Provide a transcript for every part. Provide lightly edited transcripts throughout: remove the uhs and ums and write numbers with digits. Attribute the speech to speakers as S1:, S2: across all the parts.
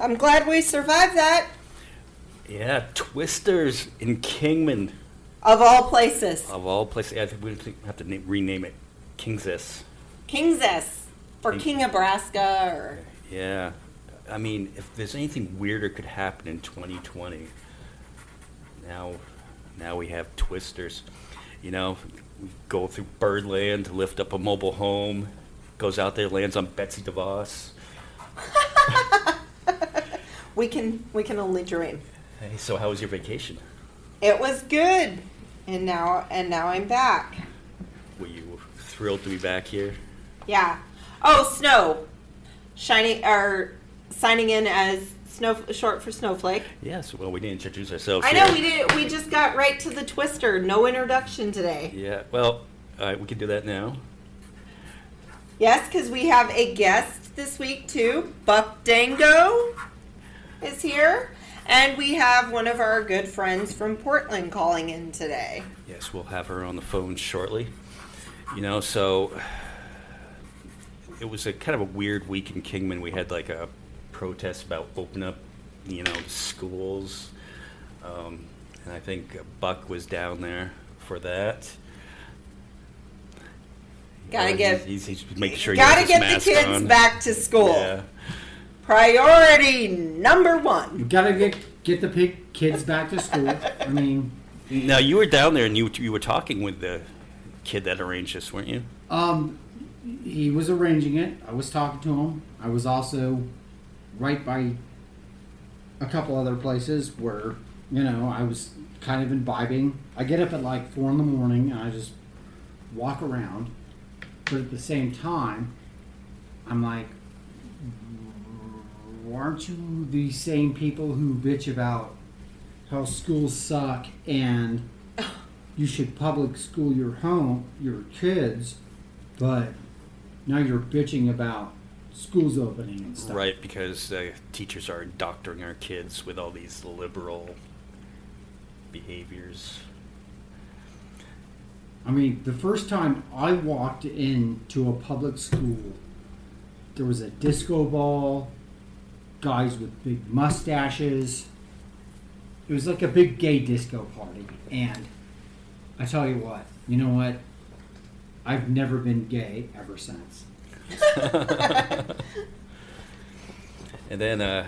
S1: I'm glad we survived that.
S2: Yeah, Twisters in Kingman.
S1: Of all places.
S2: Of all places. I think we have to rename it King's.
S1: King's. Or King of Nebraska. Or...
S2: Yeah. I mean, if there's anything weirder could happen in 2020, now we have Twisters. You know, we go through Birdland to lift up a mobile home, goes out there, lands on Betsy DeVos.
S1: We can only dream.
S2: Hey, so how was your vacation?
S1: It was good. And now I'm back.
S2: Were you thrilled to be back here?
S1: Yeah. Oh, Snow. Signing in as Snow, short for Snowflake.
S2: Yes, well, we didn't introduce ourselves
S1: I
S2: here.
S1: know, we did. We just got right to the Twister. No introduction today.
S2: Yeah, well, all right, we can do that now.
S1: Yes, because we have a guest this week, too. Buck Dango is here. And we have one of our good friends from Portland calling in today.
S2: Yes, we'll have her on the phone shortly. You know, so it was a kind of a weird week in Kingman. We had like a protest about opening up, schools. And I think Buck was down there for that. He's making sure he has his mask
S1: the kids
S2: on.
S1: Back to school.
S2: Yeah.
S1: Priority number one.
S3: You gotta get the kids back to school. I mean,
S2: now you were down there and you were talking with the kid that arranged this, weren't you?
S3: He was arranging it. I was talking to him. I was also right by a couple other places where I was kind of imbibing. I get up at like 4 a.m. and I just walk around, but at the same time, I'm like, aren't you the same people who bitch about how schools suck and you should public school your kids, but now you're bitching about schools opening and stuff?
S2: Right, because teachers are indoctrinating our kids with all these liberal behaviors.
S3: I mean, the first time I walked into a public school, there was a disco ball, guys with big mustaches. It was like a big gay disco party. And I tell you what, I've never been gay ever since.
S2: And then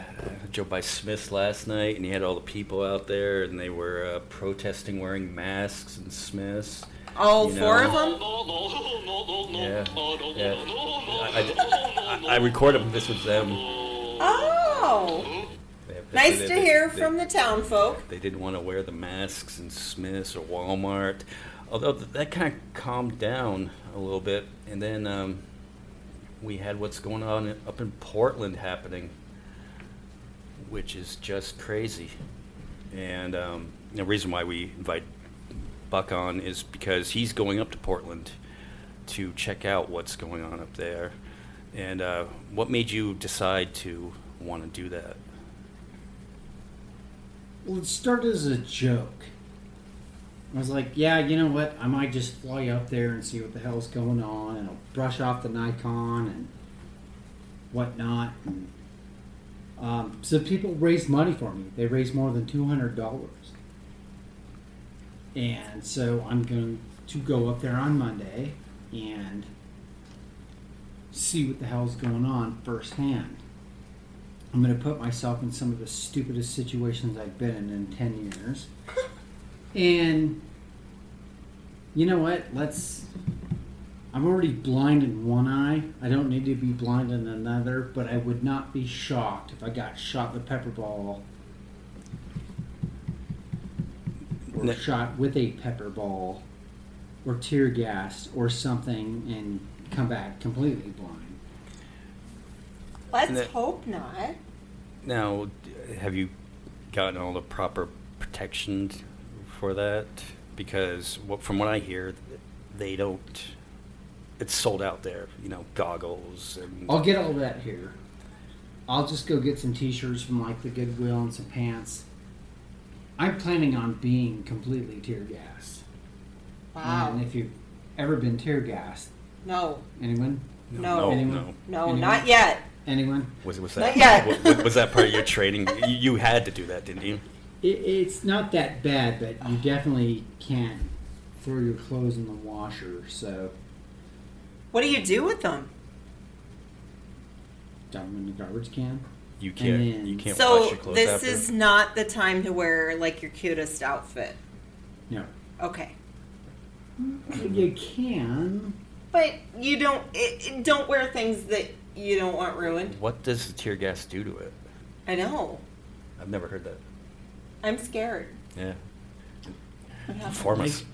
S2: Joe by Smith's last night, and he had all the people out there, and they were protesting wearing masks in Smith's.
S1: All four of them?
S2: Yeah. I recorded this with them.
S1: Oh. Nice to hear from the town folk.
S2: They didn't want to wear the masks in Smith's or Walmart. Although that kind of calmed down a little bit. And then we had what's going on up in Portland happening, which is just crazy. And the reason why we invite Buck on is because he's going up to Portland to check out what's going on up there. And what made you decide to want to do that?
S3: Well, it started as a joke. I was like, yeah, you know what? I might just fly up there and see what the hell's going on, and I'll brush off the Nikon and whatnot. And, so people raised money for me. They raised more than $200. And so I'm going to go up there on Monday and see what the hell's going on firsthand. I'm going to put myself in some of the stupidest situations I've been in 10 years. And you know what? I'm already blind in one eye. I don't need to be blind in another, but I would not be shocked if I got shot with a pepper ball or shot with a pepper ball or tear gas or something and come back completely blind.
S1: Let's hope not.
S2: Now, have you gotten all the proper protection for that? Because from what I hear, they don't. It's sold out there. Goggles and.
S3: I'll get all that here. I'll just go get some T-shirts from like the Goodwill and some pants. I'm planning on being completely tear gassed.
S1: Wow.
S3: And if you've ever been tear gassed.
S1: No.
S3: Anyone?
S1: No.
S3: Anyone?
S1: No,
S3: Anyone?
S1: not yet.
S3: Anyone?
S2: Was
S1: Not
S2: that
S1: yet.
S2: was that part of your training? You had to do that, didn't you?
S3: It's not that bad, but you definitely can't throw your clothes in the washer. So
S1: What do you do with them?
S3: dump them in the garbage can.
S2: You can't.
S3: then-
S2: You can't wash
S1: So
S2: your clothes
S1: this
S2: after.
S1: is not the time to wear like your cutest outfit.
S3: No,
S1: Okay.
S3: you can.
S1: But you don't wear things that you don't want ruined.
S2: What does the tear gas do to it?
S1: I know.
S2: I've never heard that.
S1: I'm scared.
S2: Yeah.
S1: What happened?
S2: Inform us.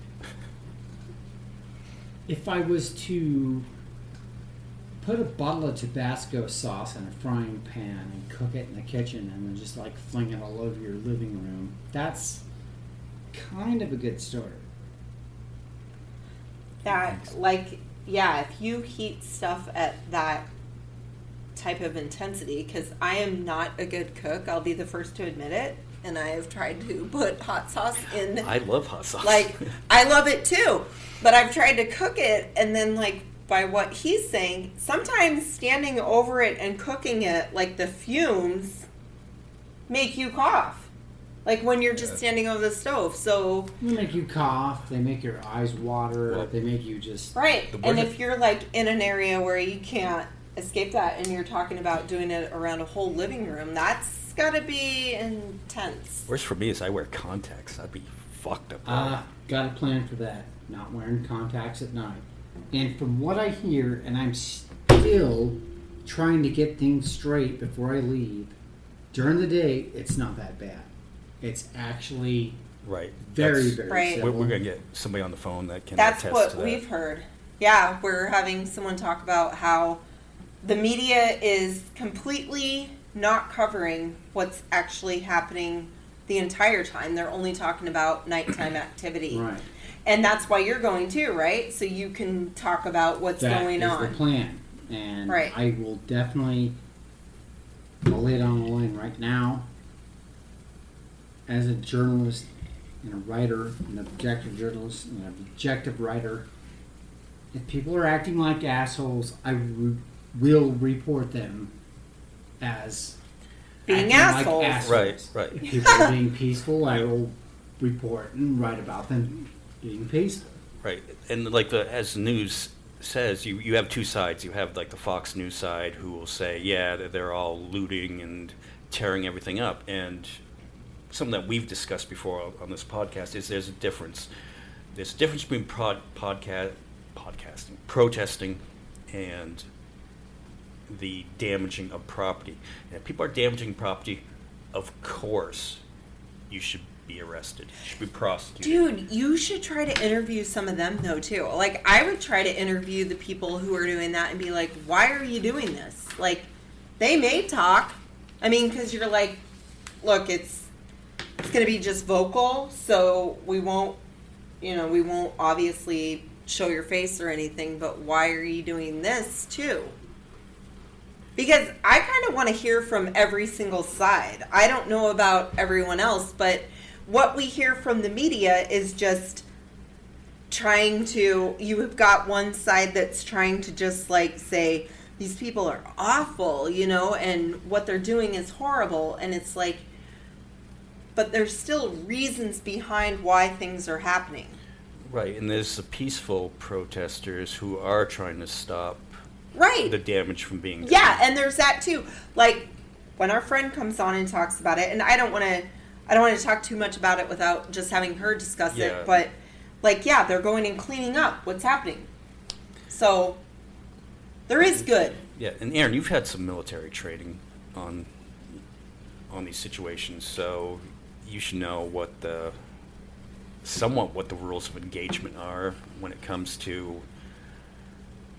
S3: If I was to put a bottle of Tabasco sauce in a frying pan and cook it in the kitchen and then just like fling it all over your living room, that's kind of a good story.
S1: That, like, yeah, if you heat stuff at that type of intensity, because I am not a good cook, I'll be the first to admit it, and I have tried to put hot sauce in.
S2: I love hot sauce.
S1: Like, I love it too, but I've tried to cook it, and then, like, by what he's saying, sometimes standing over it and cooking it, like, the fumes make you cough. Like when you're just standing over the stove. So
S3: They make you cough, they make your eyes water,
S2: Well,
S3: they make you just...
S1: right.
S2: The
S1: And
S2: word-
S1: if you're like in an area where you can't escape that and you're talking about doing it around a whole living room, that's gotta be intense.
S2: Worst for me is I wear contacts. I'd be fucked up.
S3: Got a plan for that. Not wearing contacts at night. And from what I hear, and I'm still trying to get things straight before I leave, during the day, it's not that bad. It's actually
S2: Right.
S3: very,
S2: That's-
S3: very
S1: Right.
S3: simple.
S2: We're going to get somebody on the phone that can
S1: That's
S2: attest
S1: what
S2: to that.
S1: we've heard. Yeah, we're having someone talk about how the media is completely not covering what's actually happening the entire time. They're only talking about nighttime activity.
S3: Right.
S1: And that's why you're going too, right? So you can talk about what's going
S3: That is
S1: on.
S3: the plan. And
S1: Right.
S3: I will definitely lay it on the line right now. As a journalist and a writer, an objective journalist and an objective writer, if people are acting like assholes, I will report them as
S1: Being
S3: acting
S1: assholes.
S3: Like assholes.
S2: Right, right.
S3: If people are being peaceful, I will report and write about them being peaceful.
S2: Right. And like as the news says, you have two sides. You have like the Fox News side who will say, yeah, they're all looting and tearing everything up. And something that we've discussed before on this podcast is there's a difference. There's a difference between podcasting, protesting, and the damaging of property. And if people are damaging property, of course, you should be arrested. You should be prosecuted.
S1: Dude, you should try to interview some of them though too. Like I would try to interview the people who are doing that and be like, why are you doing this? Like they may talk. I mean, because you're like, look, it's going to be just vocal, so we won't obviously show your face or anything, but why are you doing this too? Because I kind of want to hear from every single side. I don't know about everyone else, but what we hear from the media is just trying to, you have got one side that's trying to just like say, these people are awful, and what they're doing is horrible. And it's like, but there's still reasons behind why things are happening.
S2: Right, and there's the peaceful protesters who are trying to stop
S1: Right.
S2: the damage from being done.
S1: Yeah, and there's that too. Like when our friend comes on and talks about it, and I don't want to talk too much about it without just having her discuss
S2: Yeah.
S1: it, but like yeah, they're going and cleaning up what's happening. So there is good.
S2: Yeah, and Aaron, you've had some military training on these situations, so you should know what the rules of engagement are when it comes to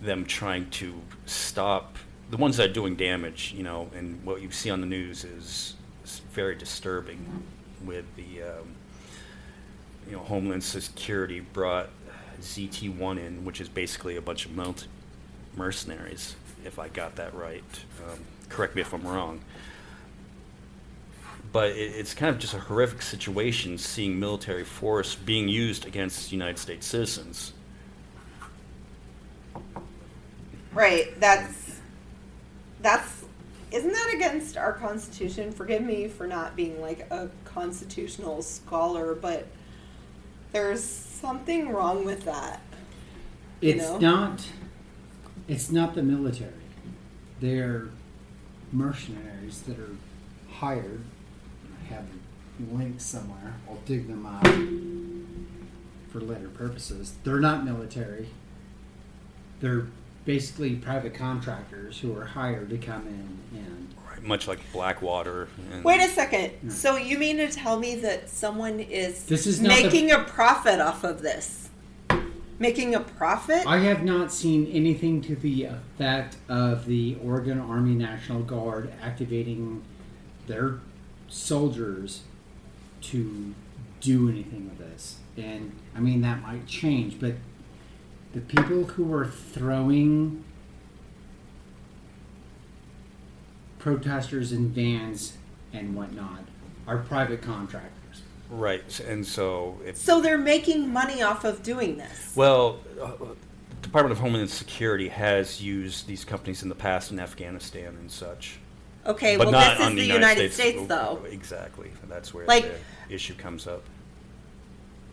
S2: them trying to stop the ones that are doing damage, and what you see on the news is very disturbing with the, Homeland Security brought ZT-1 in, which is basically a bunch of mercenaries, if I got that right. Correct me if I'm wrong. But it's kind of just a horrific situation seeing military force being used against United States citizens.
S1: Right. That's isn't that against our Constitution? Forgive me for not being like a constitutional scholar, but there's something wrong with that.
S3: It's not the military. They're mercenaries that are hired. I have links somewhere. I'll dig them out for later purposes. They're not military. They're basically private contractors who are hired to come in and...
S2: Right, much like Blackwater. And
S1: Wait a second. So you mean to tell me that someone is
S3: not
S1: making a profit off of this? Making a profit?
S3: I have not seen anything to the effect of the Oregon Army National Guard activating their soldiers to do anything with this. And, I mean, that might change, but the people who are throwing protesters in vans and whatnot are private contractors.
S2: right, and so
S1: So they're making money off of doing this.
S2: well, Department of Homeland Security has used these companies in the past in Afghanistan and such.
S1: Okay,
S2: But
S1: well,
S2: not
S1: this
S2: on
S1: is the United States,
S2: Oh,
S1: though.
S2: Exactly. That's where
S1: Like-
S2: the issue comes up.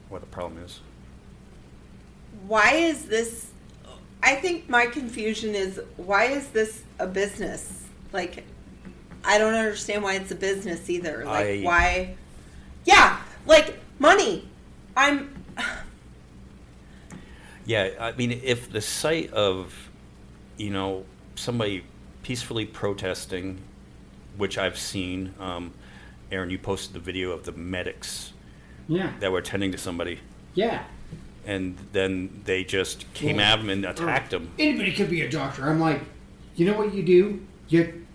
S2: What the problem is.
S1: Why is this? I think my confusion is, why is this a business? Like, I don't understand why it's a business either. Like, why? Yeah, like, money.
S2: Yeah, I mean, if the sight of, somebody peacefully protesting, which I've seen, Aaron, you posted the video of the medics
S3: Yeah.
S2: that were attending to somebody,
S3: Yeah.
S2: and then they just came at him and attacked him.
S3: Anybody could be a doctor. I'm like, you know what you do? You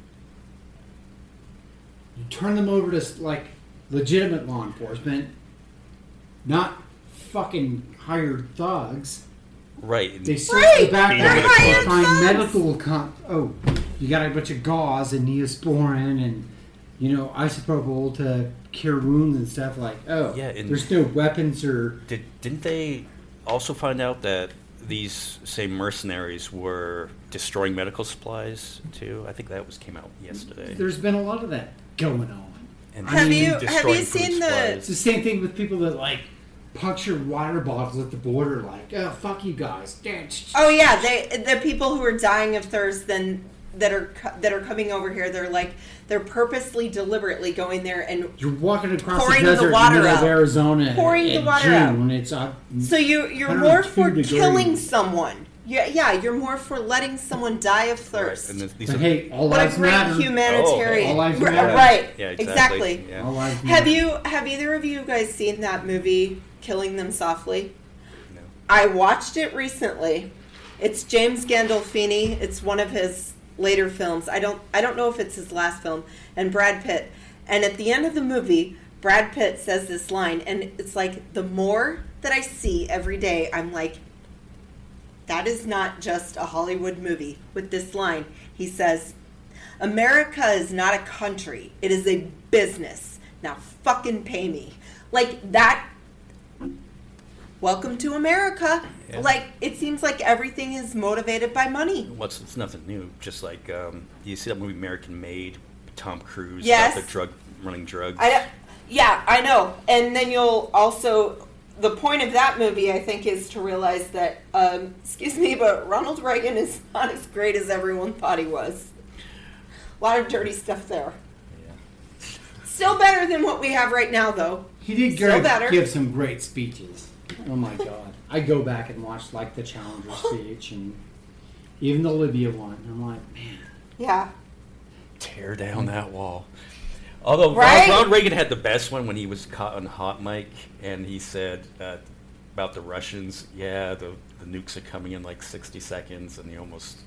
S3: turn them over to, like, legitimate law enforcement, not fucking hired thugs.
S2: Right. and-
S3: They search
S1: Right,
S3: the back
S1: they're
S3: of it
S1: hired
S3: and find
S1: thugs.
S3: medical you got a bunch of gauze and neosporin and isopropyl to cure wounds and stuff. Like,
S2: Yeah, and-
S3: there's no weapons or...
S2: Didn't they also find out that these same mercenaries were destroying medical supplies too? I think that came out yesterday.
S3: There's been a lot of that going on.
S2: And
S1: Have you
S2: destroying food
S1: seen the?
S2: supplies.
S3: It's the same thing with people that, like, puncture water bottles at the border, like, oh, fuck you guys.
S1: Oh yeah, the people who are dying of thirst that are coming over here. They're purposely, deliberately going there and
S3: You're walking across
S1: pouring
S3: the
S1: the
S3: desert
S1: water
S3: in the middle
S1: out.
S3: of Arizona
S1: Pouring
S3: in
S1: the water
S3: June
S1: out.
S3: when it's
S1: so you're more
S3: 102
S1: for
S3: degrees.
S1: killing someone. Yeah, you're more for letting someone die of thirst.
S2: And these
S3: But
S2: are-
S3: hey, all
S1: What a
S3: lives
S1: great
S3: matter.
S1: humanitarian.
S3: All lives
S1: R-
S3: matter.
S1: Right.
S2: Yeah,
S1: exactly.
S2: exactly. Yeah.
S3: All lives matter.
S1: Have either of you guys seen that movie Killing Them Softly?
S2: No.
S1: I watched it recently. It's James Gandolfini. It's one of his later films. I don't know if it's his last film. And Brad Pitt. And at the end of the movie, Brad Pitt says this line, and it's like, the more that I see every day, I'm like, that is not just a Hollywood movie. With this line, he says, America is not a country. It is a business. Now fucking pay me. Like that. Welcome to America.
S2: Yeah.
S1: Like, it seems like everything is motivated by money.
S2: Well, it's nothing new. Just like you see that movie American Made, Tom Cruise,
S1: Yes.
S2: about the running drugs.
S1: Yeah, I know. And then you'll also, the point of that movie, I think, is to realize that, excuse me, but Ronald Reagan is not as great as everyone thought he was. A lot of dirty stuff there.
S2: Yeah.
S1: Still better than what we have right now, though.
S3: He did
S1: Still better.
S3: give some great speeches. Oh my God. I go back and watch, like, the Challenger speech and even the Libya one. I'm like, man.
S1: Yeah.
S2: Tear down that wall. Although
S1: Right?
S2: Ronald Reagan had the best one when he was caught on hot mic and he said about the Russians, yeah, the nukes are coming in like 60 seconds, and he almost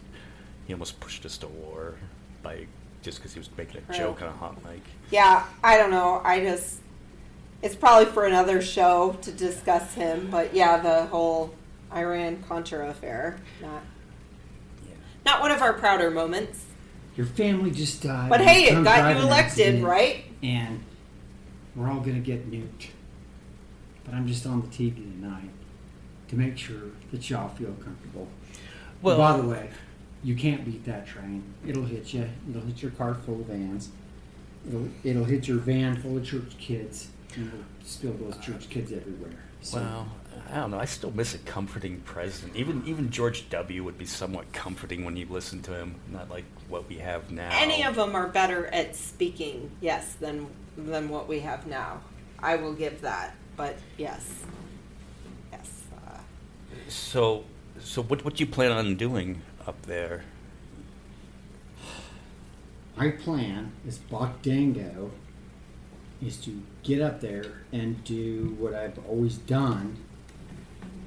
S2: pushed us to war by just because he was making a joke on a hot mic.
S1: Yeah, I don't know. It's probably for another show to discuss him, but yeah, the whole Iran-Contra affair, not one of our prouder moments.
S3: Your family just died.
S1: But
S3: in
S1: hey,
S3: a
S1: it
S3: drunk
S1: got you
S3: driving
S1: elected,
S3: accident,
S1: right?
S3: And we're all going to get nuked. But I'm just on the TV tonight to make sure that y'all feel comfortable.
S2: Well,
S3: By the way, You can't beat that train. It'll hit you. It'll hit your car full of vans. It'll hit your van full of church kids. And it'll spill those church kids everywhere. So,
S2: Well, I don't know. I still miss a comforting president. Even George W. would be somewhat comforting when you listen to him, not like what we have now.
S1: Any of them are better at speaking, yes, than what we have now. I will give that, but yes.
S2: So what do you plan on doing up there?
S3: my plan is Buck Dango is to get up there and do what I've always done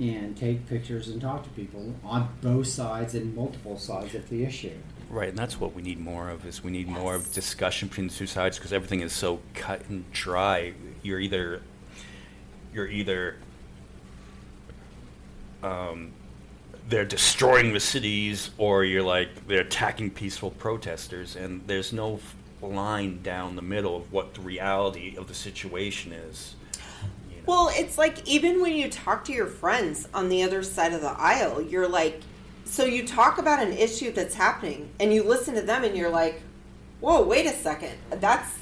S3: and take pictures and talk to people on both sides and multiple sides of the issue.
S2: Right, and that's what we need more of. Is we need more of discussion between the two sides, because everything is so cut and dry. You're either they're destroying the cities, or you're like they're attacking peaceful protesters, and there's no line down the middle of what the reality of the situation is. You know?
S1: Well, it's like even when you talk to your friends on the other side of the aisle, you're like, so you talk about an issue that's happening, and you listen to them, and you're like, whoa, wait a second, that's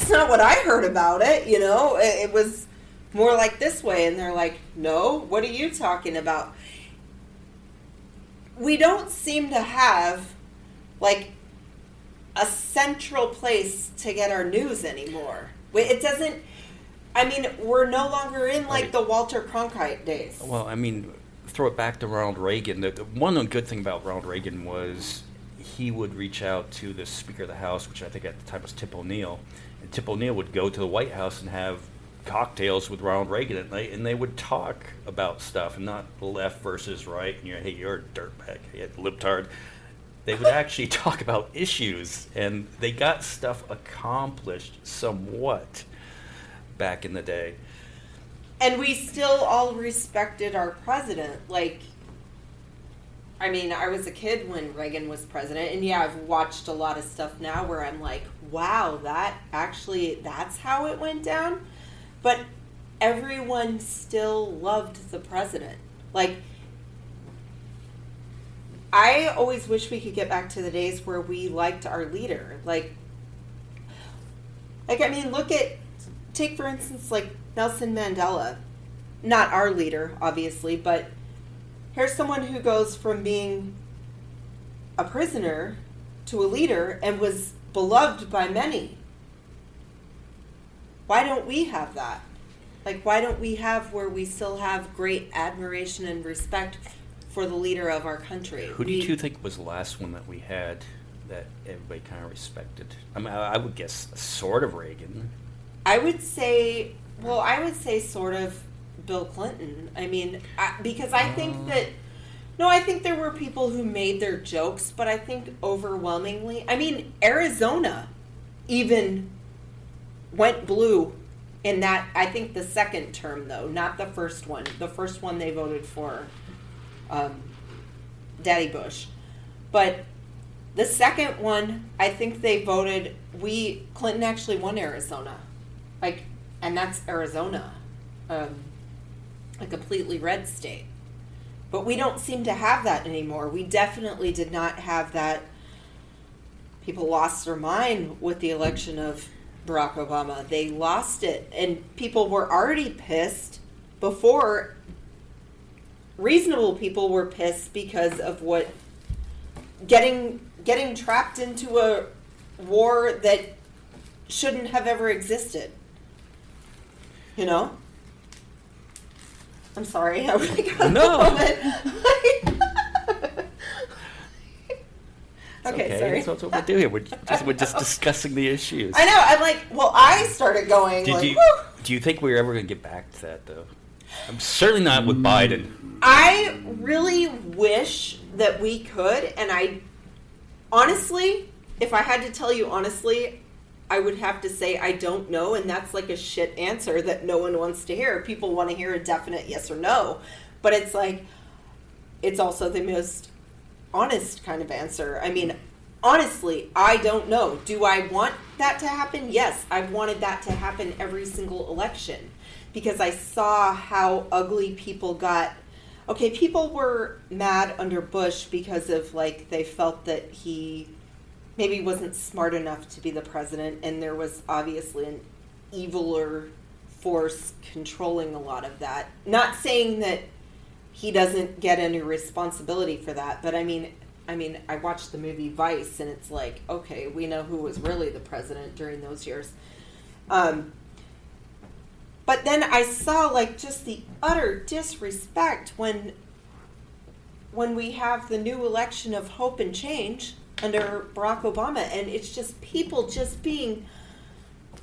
S1: not what I heard about it, you know? It was more like this way, and they're like, no, what are you talking about? We don't seem to have, like, a central place to get our news anymore. It doesn't, I mean, we're no longer in, like, the Walter Cronkite days.
S2: Well, I mean, throw it back to Ronald Reagan. The one good thing about Ronald Reagan was he would reach out to the Speaker of the House, which I think at the time was Tip O'Neill, and Tip O'Neill would go to the White House and have cocktails with Ronald Reagan at night, and they would talk about stuff, and not left versus right, and hey, you're a dirtbag, hey, libtard. They would actually talk about issues, and they got stuff accomplished somewhat back in the day.
S1: And we still all respected our president. Like, I mean, I was a kid when Reagan was president, and yeah, I've watched a lot of stuff now where I'm like, wow, that's how it went down. But everyone still loved the president. Like, I always wish we could get back to the days where we liked our leader. Like I mean, take for instance, like Nelson Mandela. Not our leader, obviously, but here's someone who goes from being a prisoner to a leader and was beloved by many. Why don't we have that? Like, why don't we have where we still have great admiration and respect for the leader of our country?
S2: Who do you think was the last one that we had that everybody kind of respected? I mean, I would guess sort of Reagan.
S1: I would say sort of Bill Clinton. I mean, because I think that, no, I think there were people who made their jokes, but I think overwhelmingly, I mean, Arizona even went blue in that, I think the second term, though, not the first one. The first one they voted for Daddy Bush. But the second one, I think they voted, Clinton actually won Arizona. Like, and that's Arizona. A completely red state. But we don't seem to have that anymore. We definitely did not have that. People lost their mind with the election of Barack Obama. They lost it. And people were already pissed before. Reasonable people were pissed because of what getting trapped into a war that shouldn't have ever existed. You know? I'm sorry. I really got
S2: No.
S1: Okay, sorry.
S2: That's what we do here. We're just discussing the issues.
S1: I know. I'm like, well, I started going.
S2: Do you think we're ever going to get back to that, though? I'm certainly not with Biden.
S1: I really wish that we could, and I honestly, if I had to tell you honestly, I would have to say I don't know, and that's like a shit answer that no one wants to hear. People want to hear a definite yes or no, but it's like, it's also the most honest kind of answer. I mean, honestly, I don't know. Do I want that to happen? Yes, I've wanted that to happen every single election because I saw how ugly people got okay, people were mad under Bush because of, like, they felt that he maybe wasn't smart enough to be the president, and there was obviously an eviler force controlling a lot of that. Not saying that he doesn't get any responsibility for that, but I mean, I watched the movie Vice, and it's like, okay, we know who was really the president during those years. But then I saw, like, just the utter disrespect when we have the new election of hope and change under Barack Obama, and it's just people just being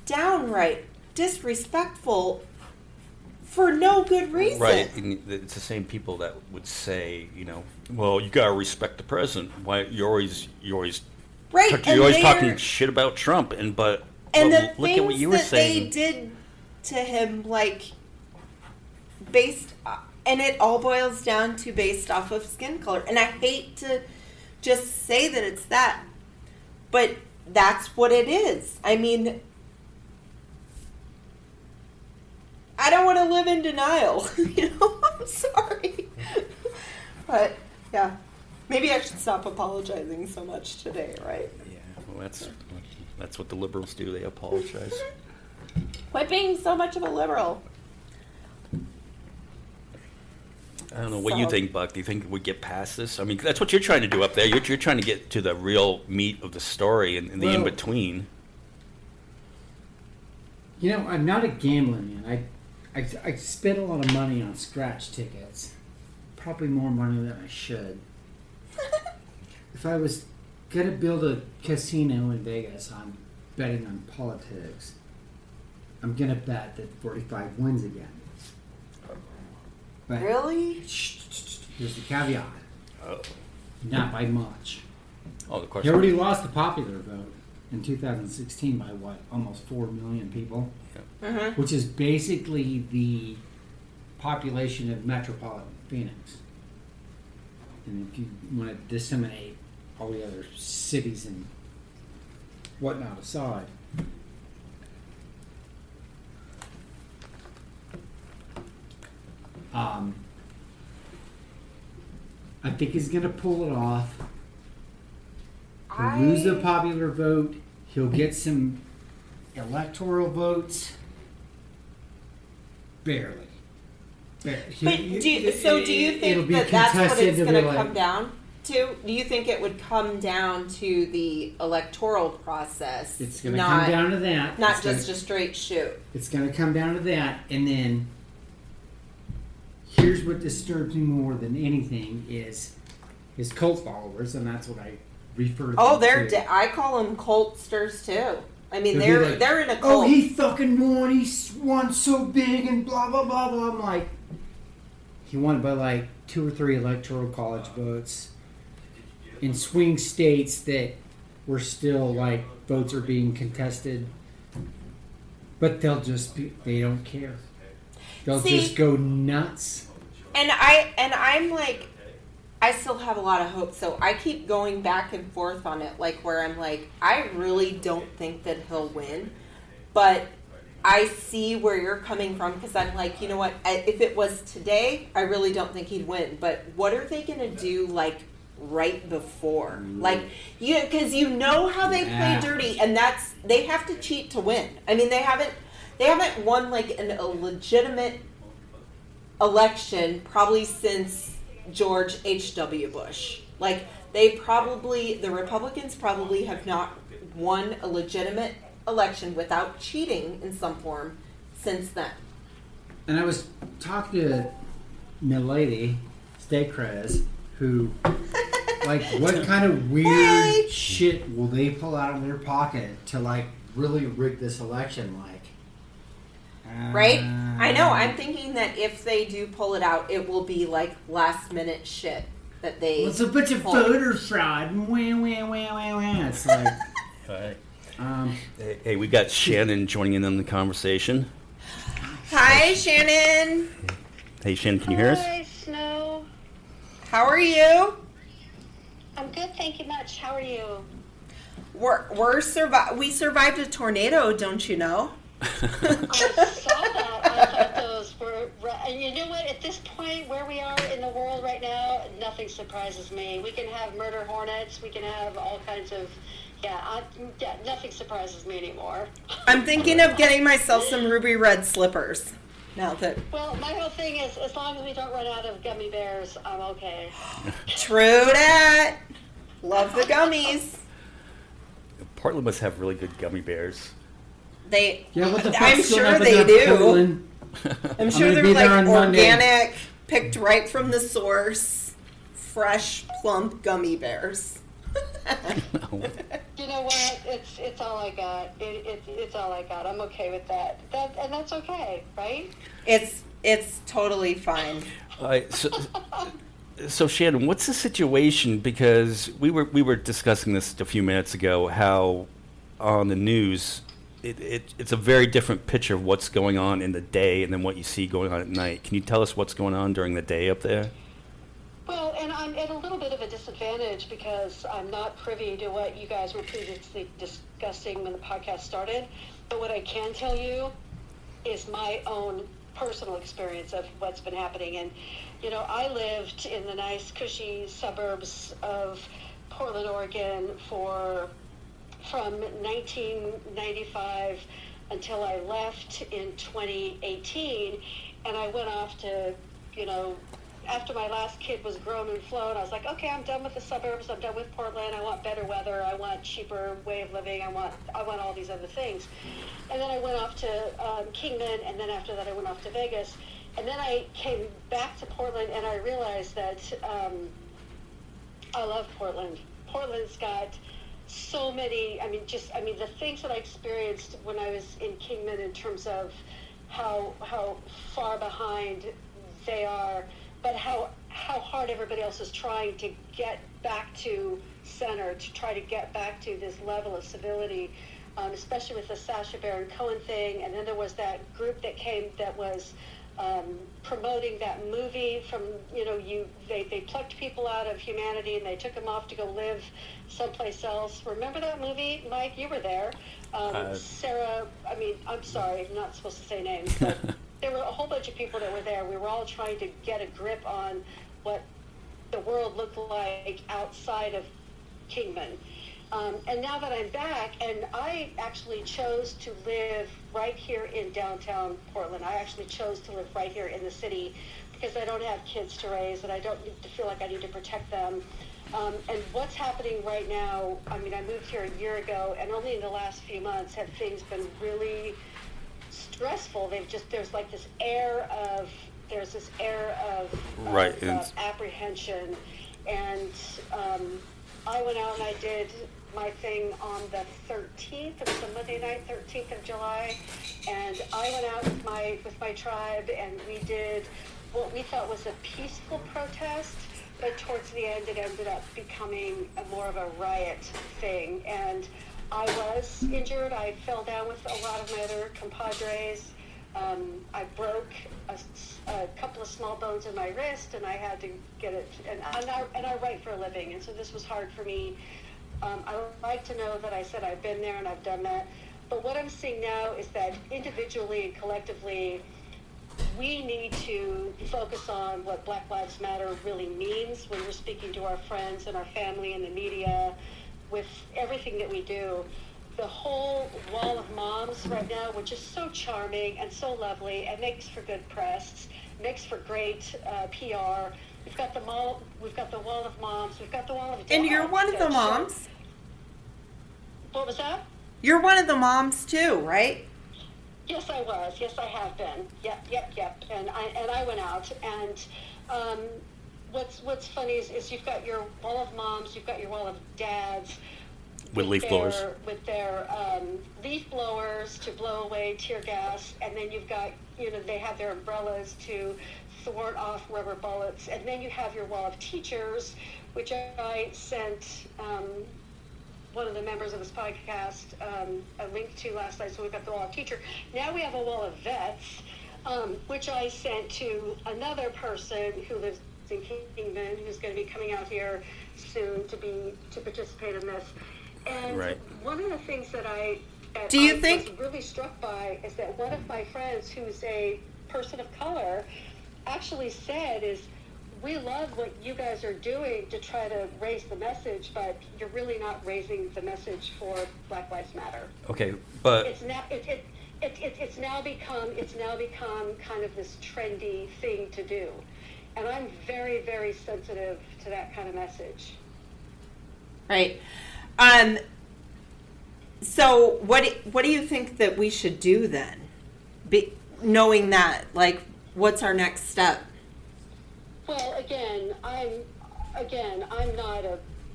S1: downright disrespectful for no good reason.
S2: Right. And it's the same people that would say, well, you gotta respect the president. Why you're always
S1: right.
S2: You're always talking shit about Trump, but
S1: the
S2: look at what you were saying.
S1: They did to him, like, and it all boils down to based off of skin color. And I hate to just say that it's that, but that's what it is. I mean, I don't want to live in denial. I'm sorry. But, yeah. Maybe I should stop apologizing so much today, right?
S2: Yeah, well, that's what the liberals do. They apologize.
S1: Quit being so much of a liberal.
S2: I don't know. What do you think, Buck? Do you think we get past this? I mean, that's what you're trying to do up there. You're trying to get to the real meat of the story and the in-between.
S3: I'm not a gambler, man. I spent a lot of money on scratch tickets. Probably more money than I should. If I was going to build a casino in Vegas, I'm betting on politics. I'm going to bet that 45 wins again. But
S1: really?
S3: Here's the caveat.
S2: Oh.
S3: Not by much.
S2: Oh, of course.
S3: He already lost the popular vote in 2016 by what? Almost 4 million people?
S2: Yeah.
S1: Mm-hmm.
S3: Which is basically the population of metropolitan Phoenix. And if you want to disseminate all the other cities and whatnot aside, I think he's going to pull it off. He'll lose the popular vote. He'll get some electoral votes. Barely.
S1: But do you think that that's what it's going to come down to? Do you think it would come down to the electoral process?
S3: It's going to come down to that.
S1: Not just a straight shoot.
S3: It's going to come down to that. And then here's what disturbs me more than anything is his cult followers, and that's what I refer to.
S1: Oh, I call them cultsters too. I mean, they're in a cult.
S3: Oh, he fucking won. He won so big and blah blah blah blah. I'm like, he won by like 2 or 3 electoral college votes in swing states that were still like votes are being contested, but they don't care. They'll just go nuts.
S1: And I'm like, I still have a lot of hope. So I keep going back and forth on it, like where I'm like, I really don't think that he'll win, but I see where you're coming from because I'm like, you know what? If it was today, I really don't think he'd win. But what are they gonna do, like right before, like because you know how they play dirty, and they have to cheat to win. I mean, they haven't won like a legitimate election probably since George H.W. Bush. Like the Republicans probably have not won a legitimate election without cheating in some form since then.
S3: And I was talking to Milady Staycrez, who like what kind of weird shit will they pull out of their pocket to like really rig this election like?
S1: Right? I know. I'm thinking that if they do pull it out, it will be like last minute shit that they.
S3: Well, it's a bunch of voter fraud. Wah, wah, wah, wah, wah. It's like.
S2: All right. Hey, we got Shannon joining in on the conversation.
S1: Hi, Shannon.
S2: Hey, Shannon, can you hear us?
S4: Hi, Snow.
S1: How are you?
S4: I'm good, thank you much. How are you?
S1: We survived a tornado, don't you know?
S4: I saw that. I thought those And you know what? At this point, where we are in the world right now, nothing surprises me. We can have murder hornets. We can have all kinds of, nothing surprises me anymore.
S1: I'm thinking of getting myself some ruby red slippers. Now that
S4: Well, my whole thing is, as long as we don't run out of gummy bears, I'm okay.
S1: true that. Love the gummies.
S2: Portland must have really good gummy bears.
S1: They.
S3: Yeah, what the fuck's
S1: I'm
S3: going
S1: sure
S3: up in
S1: they
S3: that
S1: do.
S3: Portland?
S1: I'm sure
S3: gonna
S1: they're
S3: be there
S1: like
S3: on Monday.
S1: organic, picked right from the source, fresh, plump gummy bears.
S4: You know what? It's all I got. It's all I got. I'm okay with that. And that's okay, right?
S1: It's totally fine.
S2: So Shannon, what's the situation? Because we were discussing this a few minutes ago. How on the news, it's a very different picture of what's going on in the day and then what you see going on at night. Can you tell us what's going on during the day up there?
S4: Well, and I'm at a little bit of a disadvantage because I'm not privy to what you guys were previously discussing when the podcast started. But what I can tell you is my own personal experience of what's been happening. And, I lived in the nice, cushy suburbs of Portland, Oregon from 1995 until I left in 2018. And I went off to, after my last kid was grown and flown, I was like, okay, I'm done with the suburbs. I'm done with Portland. I want better weather. I want cheaper way of living. I want all these other things. And then I went off to Kingman, and then after that I went off to Vegas. And then I came back to Portland, and I realized that I love Portland. Portland's got so many, the things that I experienced when I was in Kingman in terms of how far behind they are, but how hard everybody else is trying to get back to center, to try to get back to this level of civility, especially with the Sacha Baron Cohen thing. And then there was that group that came that was promoting that movie from, they plucked people out of humanity and they took them off to go live someplace else. Remember that movie, Mike? You were there. Sarah, I'm sorry, I'm not supposed to say names, but there were a whole bunch of people that were there. We were all trying to get a grip on what the world looked like outside of Kingman. And now that I'm back, and I actually chose to live right here in downtown Portland. I actually chose to live right here in the city because I don't have kids to raise and I don't need to feel like I need to protect them. And what's happening right now, I moved here a year ago, and only in the last few months have things been really stressful. There's this air of
S2: Right.
S4: Apprehension. And I went out and I did my thing on the 13th. It was a Monday night, 13th of July, and I went out with my tribe, and we did what we thought was a peaceful protest, but towards the end it ended up becoming more of a riot thing. And I was injured. I fell down with a lot of my other compadres. I broke a couple of small bones in my wrist, and I had to get it. And I write for a living, and so this was hard for me. I would like to know that I said I've been there and I've done that. But what I'm seeing now is that individually and collectively, we need to focus on what Black Lives Matter really means when we're speaking to our friends and our family and the media, with everything that we do. The whole wall of moms right now, which is so charming and so lovely and makes for good press, makes for great PR. We've got the wall of moms. We've got the wall of dads.
S1: And you're one of the moms.
S4: What was that?
S1: You're one of the moms too, right?
S4: Yes, I was. Yes, I have been. Yep. And I went out. And what's funny is you've got your wall of moms. You've got your wall of dads.
S2: With leaf blowers.
S4: With their leaf blowers to blow away tear gas. And then you've got, they have their umbrellas to thwart off rubber bullets. And then you have your wall of teachers, which I sent one of the members of this podcast a link to last night. So we've got the wall of teacher. Now we have a wall of vets, which I sent to another person who lives in Kingman, who's going to be coming out here soon to participate in this. And
S2: right.
S4: One of the things that I
S1: Do you think
S4: was really struck by is that one of my friends, who's a person of color, actually said is, we love what you guys are doing to try to raise the message, but you're really not raising the message for Black Lives Matter.
S2: Okay, but
S4: It's now become kind of this trendy thing to do, and I'm very, very sensitive to that kind of message.
S1: Right. So what do you think that we should do then? Knowing that, like, what's our next step?
S4: Well,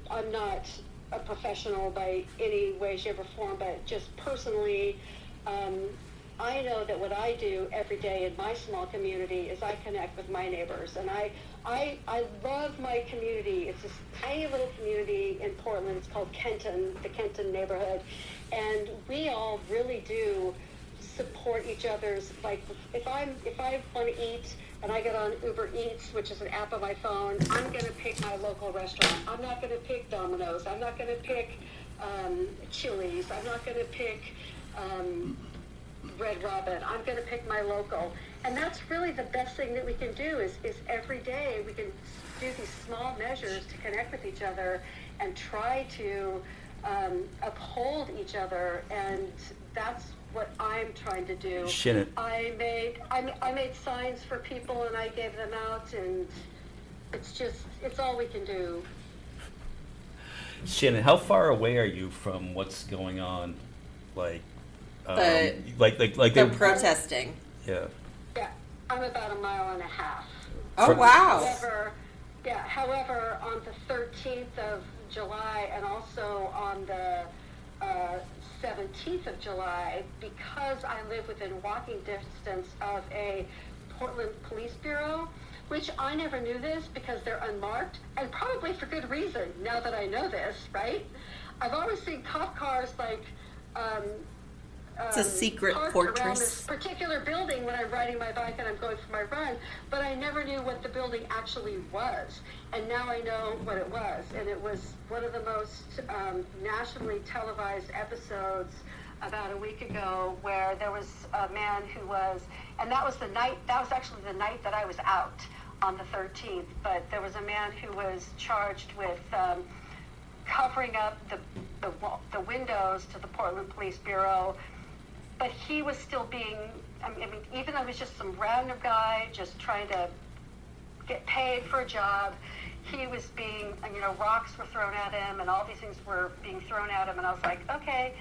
S4: I'm not a professional by any way, shape, or form, but just personally, I know that what I do every day in my small community is I connect with my neighbors, and I love my community. It's this tiny little community in Portland. It's called Kenton, the Kenton neighborhood, and we all really do support each other's. Like, if I want to eat and I get on Uber Eats, which is an app on my phone, I'm going to pick my local restaurant. I'm not going to pick Domino's. I'm not going to pick Chili's. I'm not going to pick Red Robin. I'm going to pick my local. And that's really the best thing that we can do is every day we can do these small measures to connect with each other and try to uphold each other. And that's what I'm trying to do.
S2: Shannon.
S4: I made signs for people and I gave them out, and it's all we can do.
S2: Shannon, how far away are you from what's going on? Like
S1: They're protesting.
S2: Yeah.
S4: Yeah, I'm about 1.5 miles.
S1: Oh, wow.
S4: However, on the 13th of July and also on the 17th of July, because I live within walking distance of a Portland Police Bureau, which I never knew this because they're unmarked, and probably for good reason now that I know this, right? I've always seen cop cars like
S1: It's a secret
S4: parked
S1: fortress.
S4: around this particular building when I'm riding my bike and I'm going for my run, but I never knew what the building actually was. And now I know what it was. And it was one of the most nationally televised episodes about a week ago where there was a man who was, and that was actually the night that I was out on the 13th, but there was a man who was charged with covering up the windows to the Portland Police Bureau. But he was still being, I mean, even though he was just some random guy just trying to get paid for a job, he was being, rocks were thrown at him and all these things were being thrown at him. And I was like, okay,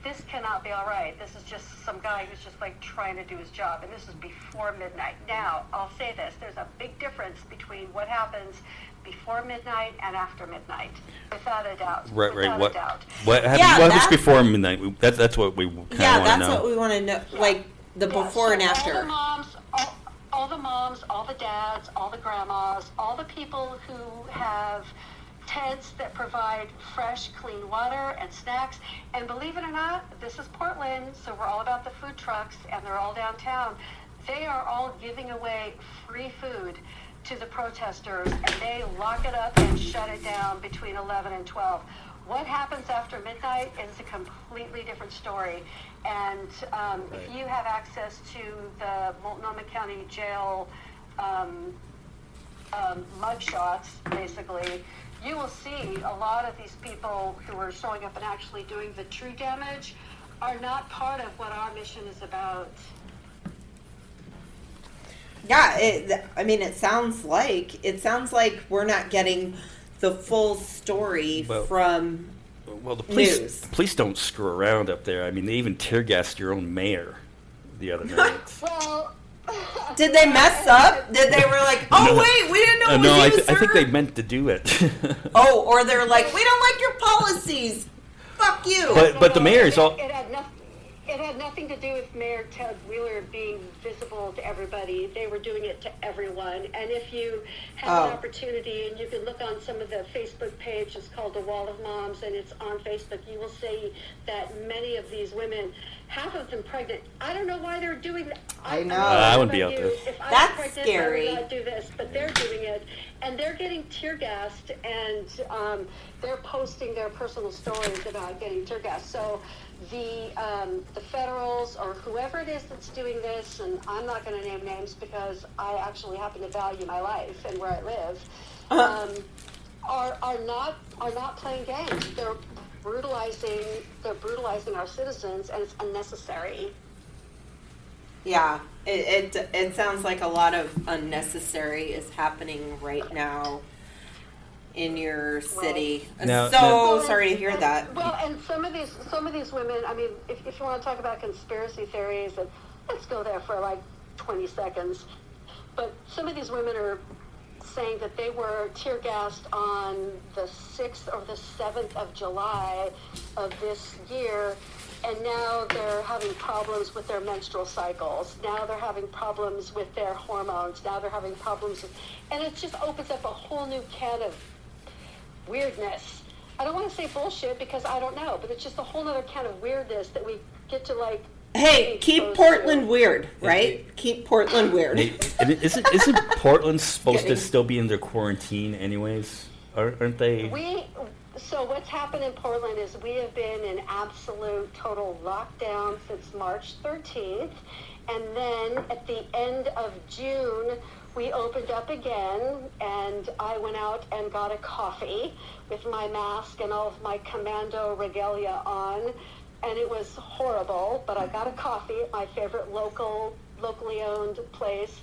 S4: this cannot be all right. This is just some guy who's just like trying to do his job. And this is before midnight. Now, I'll say this, there's a big difference between what happens before midnight and after midnight, without a doubt.
S2: Right.
S4: Without a doubt.
S2: What happens before midnight? That's what we kind of want to know.
S1: Yeah, that's what we want to know, like the before and after.
S4: All the moms, all the dads, all the grandmas, all the people who have tents that provide fresh, clean water and snacks. And believe it or not, this is Portland, so we're all about the food trucks, and they're all downtown. They are all giving away free food to the protesters, and they lock it up and shut it down between 11 and 12. What happens after midnight is a completely different story. And if you have access to the Multnomah County Jail mugshots, basically, you will see a lot of these people who are showing up and actually doing the true damage are not part of what our mission is about.
S1: Yeah, it sounds like we're not getting the full story from
S2: the
S1: news.
S2: Police don't screw around up there. I mean, they even tear gassed your own mayor the other night.
S4: Well,
S1: did they mess up? Did they were like, wait, we didn't know it was you,
S2: I think they meant to do it.
S1: Or they're like, we don't like your policies. Fuck you.
S2: But the mayor's all.
S4: It had nothing to do with Mayor Ted Wheeler being visible to everybody. They were doing it to everyone. And if you have an opportunity, and you can look on some of the Facebook page, it's called The Wall of Moms, and it's on Facebook, you will see that many of these women half of them pregnant. I don't know why they're doing that.
S1: I know.
S2: I wouldn't be out there.
S4: If I was
S1: That's
S4: pregnant,
S1: scary.
S4: I would not do this, but they're doing it, and they're getting tear gassed, and they're posting their personal stories about getting tear gassed. So the federals or whoever it is that's doing this, and I'm not going to name names because I actually happen to value my life and where I live, are not playing games. They're brutalizing our citizens, and it's unnecessary.
S1: Yeah, it sounds like a lot of unnecessary is happening right now in your city. Sorry to hear that.
S4: Well, and some of these women. I mean, if you want to talk about conspiracy theories, and let's go there for like 20 seconds. But some of these women are saying that they were tear gassed on the 6th or the 7th of July of this year, and now they're having problems with their menstrual cycles. Now they're having problems with their hormones. Now they're having problems with, and it just opens up a whole new can of weirdness. I don't want to say bullshit because I don't know, but it's just a whole other can of weirdness that we get to like.
S1: Hey, keep Portland weird, right? Keep Portland weird.
S2: Hey, isn't Portland supposed to still be in their quarantine anyways? Aren't they?
S4: So what's happened in Portland is we have been in absolute total lockdown since March 13th. And then at the end of June, we opened up again, and I went out and got a coffee with my mask and all of my commando regalia on. And it was horrible, but I got a coffee at my favorite locally owned place,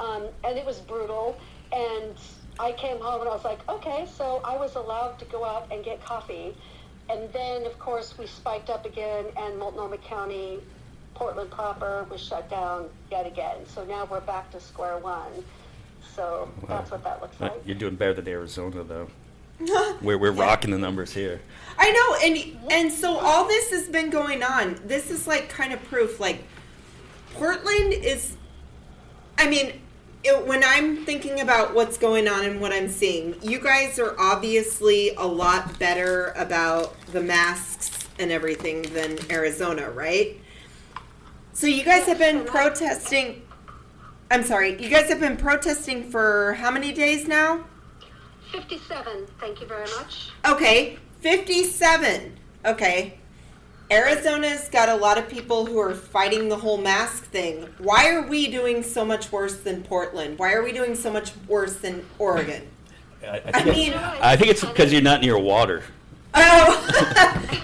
S4: and it was brutal. And I came home and I was like, okay, so I was allowed to go out and get coffee. And then, of course, we spiked up again, and Multnomah County, Portland proper, was shut down yet again. So now we're back to square one. So that's what that looks like.
S2: You're doing better than Arizona, though. We're rocking the numbers here.
S1: I know, and so all this has been going on. This is like kind of proof. Like Portland is, I mean, when I'm thinking about what's going on and what I'm seeing, you guys are obviously a lot better about the masks and everything than Arizona, right? So you guys have been protesting. I'm sorry, you guys have been protesting for how many days now?
S4: 57, thank you very much.
S1: Okay, 57. Okay. Arizona's got a lot of people who are fighting the whole mask thing. Why are we doing so much worse than Portland? Why are we doing so much worse than Oregon?
S2: I think it's because you're not near water.
S1: Oh,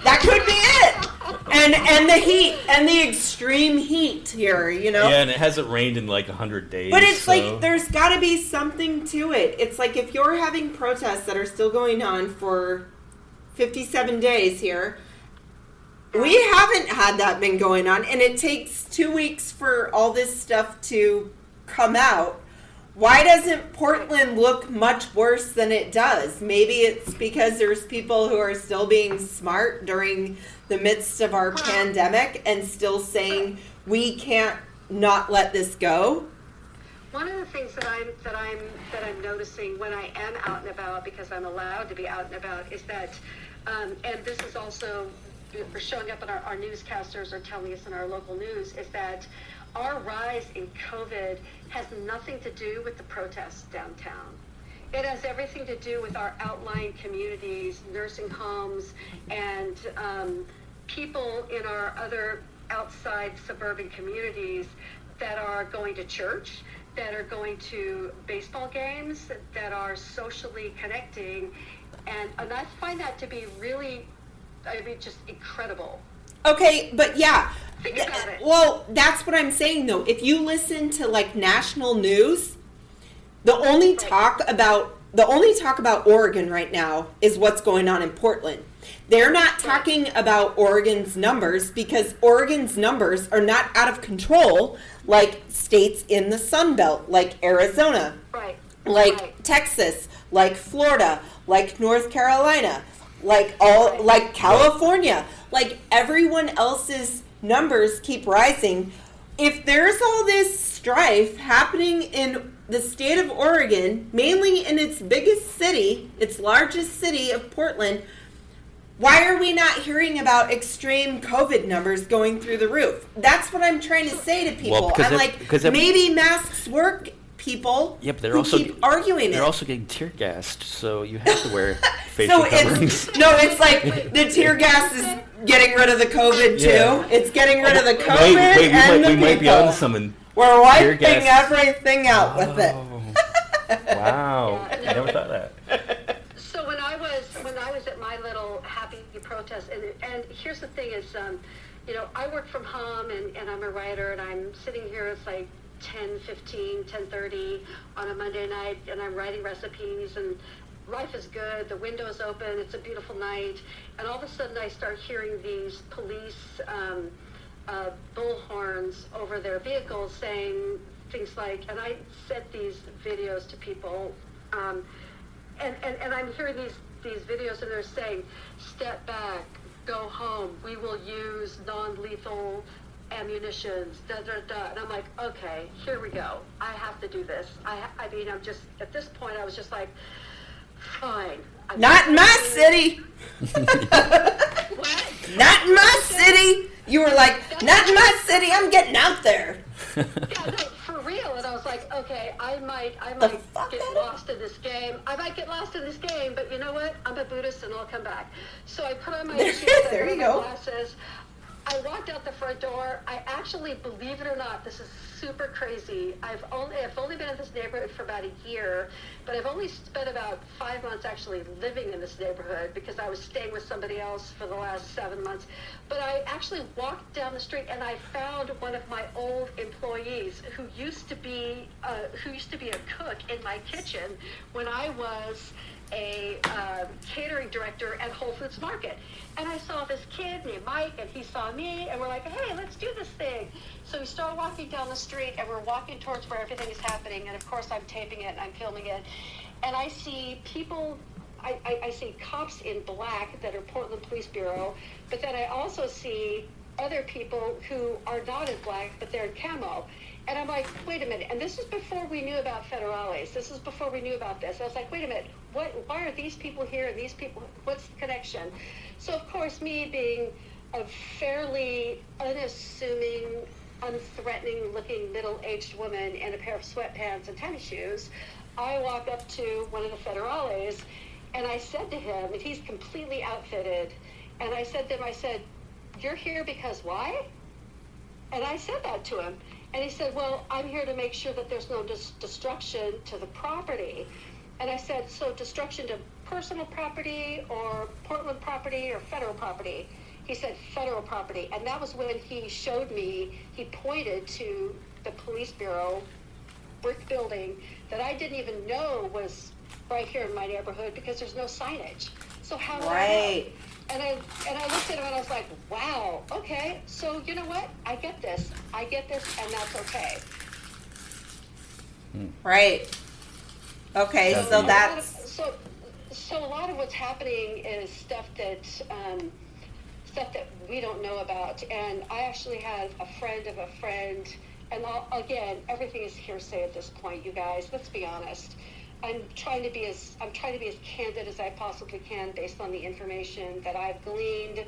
S1: that could be it. And the heat and the extreme heat here, you know.
S2: Yeah, and it hasn't rained in like 100 days.
S1: But it's like there's got to be something to it. It's like if you're having protests that are still going on for 57 days here, we haven't had that been going on, and it takes 2 weeks for all this stuff to come out. Why doesn't Portland look much worse than it does? Maybe it's because there's people who are still being smart during the midst of our pandemic and still saying we can't not let this go.
S4: One of the things that I'm noticing when I am out and about, because I'm allowed to be out and about, is that, and this is also for showing up in our newscasters are telling us in our local news, is that our rise in COVID has nothing to do with the protests downtown. It has everything to do with our outlying communities, nursing homes, and people in our other outside suburban communities that are going to church, that are going to baseball games, that are socially connecting. And I find that to be really, just incredible.
S1: Okay, but yeah.
S4: Think about it.
S1: Well, that's what I'm saying, though. If you listen to, like, national news, the only talk about Oregon right now is what's going on in Portland. They're not talking about Oregon's numbers because Oregon's numbers are not out of control like states in the Sun Belt, like Arizona, like Texas, like Florida, like North Carolina, like California. Like everyone else's numbers keep rising. If there's all this strife happening in the state of Oregon, mainly in its biggest city, its largest city of Portland, Why are we not hearing about extreme COVID numbers going through the roof? That's what I'm trying to say to people.
S2: because
S1: I'm like, maybe masks work, people.
S2: Yeah, but they're
S1: who
S2: also
S1: keep arguing
S2: they're
S1: it.
S2: also getting tear gassed, so you have to wear facial
S1: So
S2: coverings.
S1: it's like the tear gas is getting rid of the COVID too.
S2: Yeah.
S1: It's getting rid of the COVID
S2: Wait,
S1: and the
S2: we might be
S1: people.
S2: on something.
S1: We're
S2: Tear
S1: wiping
S2: gas.
S1: everything out with it.
S2: Wow,
S4: Yeah,
S2: I never thought that.
S4: So when I was at my little happy protest, and here's the thing is, I work from home and I'm a writer, and I'm sitting here, it's like 10:15, 10:30 on a Monday night, and I'm writing recipes, and life is good, the window's open, it's a beautiful night, and all of a sudden I start hearing these police bullhorns over their vehicles saying things like, and I sent these videos to people, and I'm hearing these videos, and they're saying, step back, go home, we will use non-lethal ammunitions, da da da. And I'm like, okay, here we go. I have to do this. I mean, I'm just, at this point, I was just like, fine.
S1: Not in my city.
S4: What?
S1: Not in my city. You were like, not in my city. I'm getting out there.
S4: Yeah, no, for real. And I was like, okay, I might
S1: fuck
S4: get
S1: out of-
S4: lost in this game. I might get lost in this game, but you know what? I'm a Buddhist, and I'll come back. So I put on my shoes, I
S1: There
S4: put
S1: you
S4: on my
S1: go.
S4: glasses. I walked out the front door. I actually, believe it or not, this is super crazy. I've only been in this neighborhood for about a year, but I've only spent about 5 months actually living in this neighborhood because I was staying with somebody else for the last 7 months. But I actually walked down the street, and I found one of my old employees who used to be a cook in my kitchen when I was a catering director at Whole Foods Market. And I saw this kid named Mike, and he saw me, and we're like, hey, let's do this thing. So we start walking down the street, and we're walking towards where everything is happening, and of course I'm taping it and I'm filming it. And I see people, I see cops in black that are Portland Police Bureau, but then I also see other people who are not in black, but they're in camo. And I'm like, wait a minute. And this is before we knew about federales. This is before we knew about this. I was like, wait a minute. Why are these people here and these people? What's the connection? So, of course, me being a fairly unassuming, unthreatening-looking middle-aged woman in a pair of sweatpants and tennis shoes, I walk up to one of the federales, and I said to him, and he's completely outfitted, and I said to him, I said, you're here because why? And I said that to him. And he said, well, I'm here to make sure that there's no destruction to the property. And I said, so destruction to personal property or Portland property or federal property? He said, federal property. And that was when he showed me, he pointed to the police bureau brick building that I didn't even know was right here in my neighborhood because there's no signage. So how do I know? And I looked at him and I was like, wow, okay, so you know what? I get this, and that's okay.
S1: Right. Okay,
S2: That's
S1: so
S2: neat.
S1: that's
S4: So a lot of what's happening is stuff that we don't know about. And I actually had a friend of a friend, and again, everything is hearsay at this point, you guys. Let's be honest. I'm trying to be as candid as I possibly can based on the information that I've gleaned,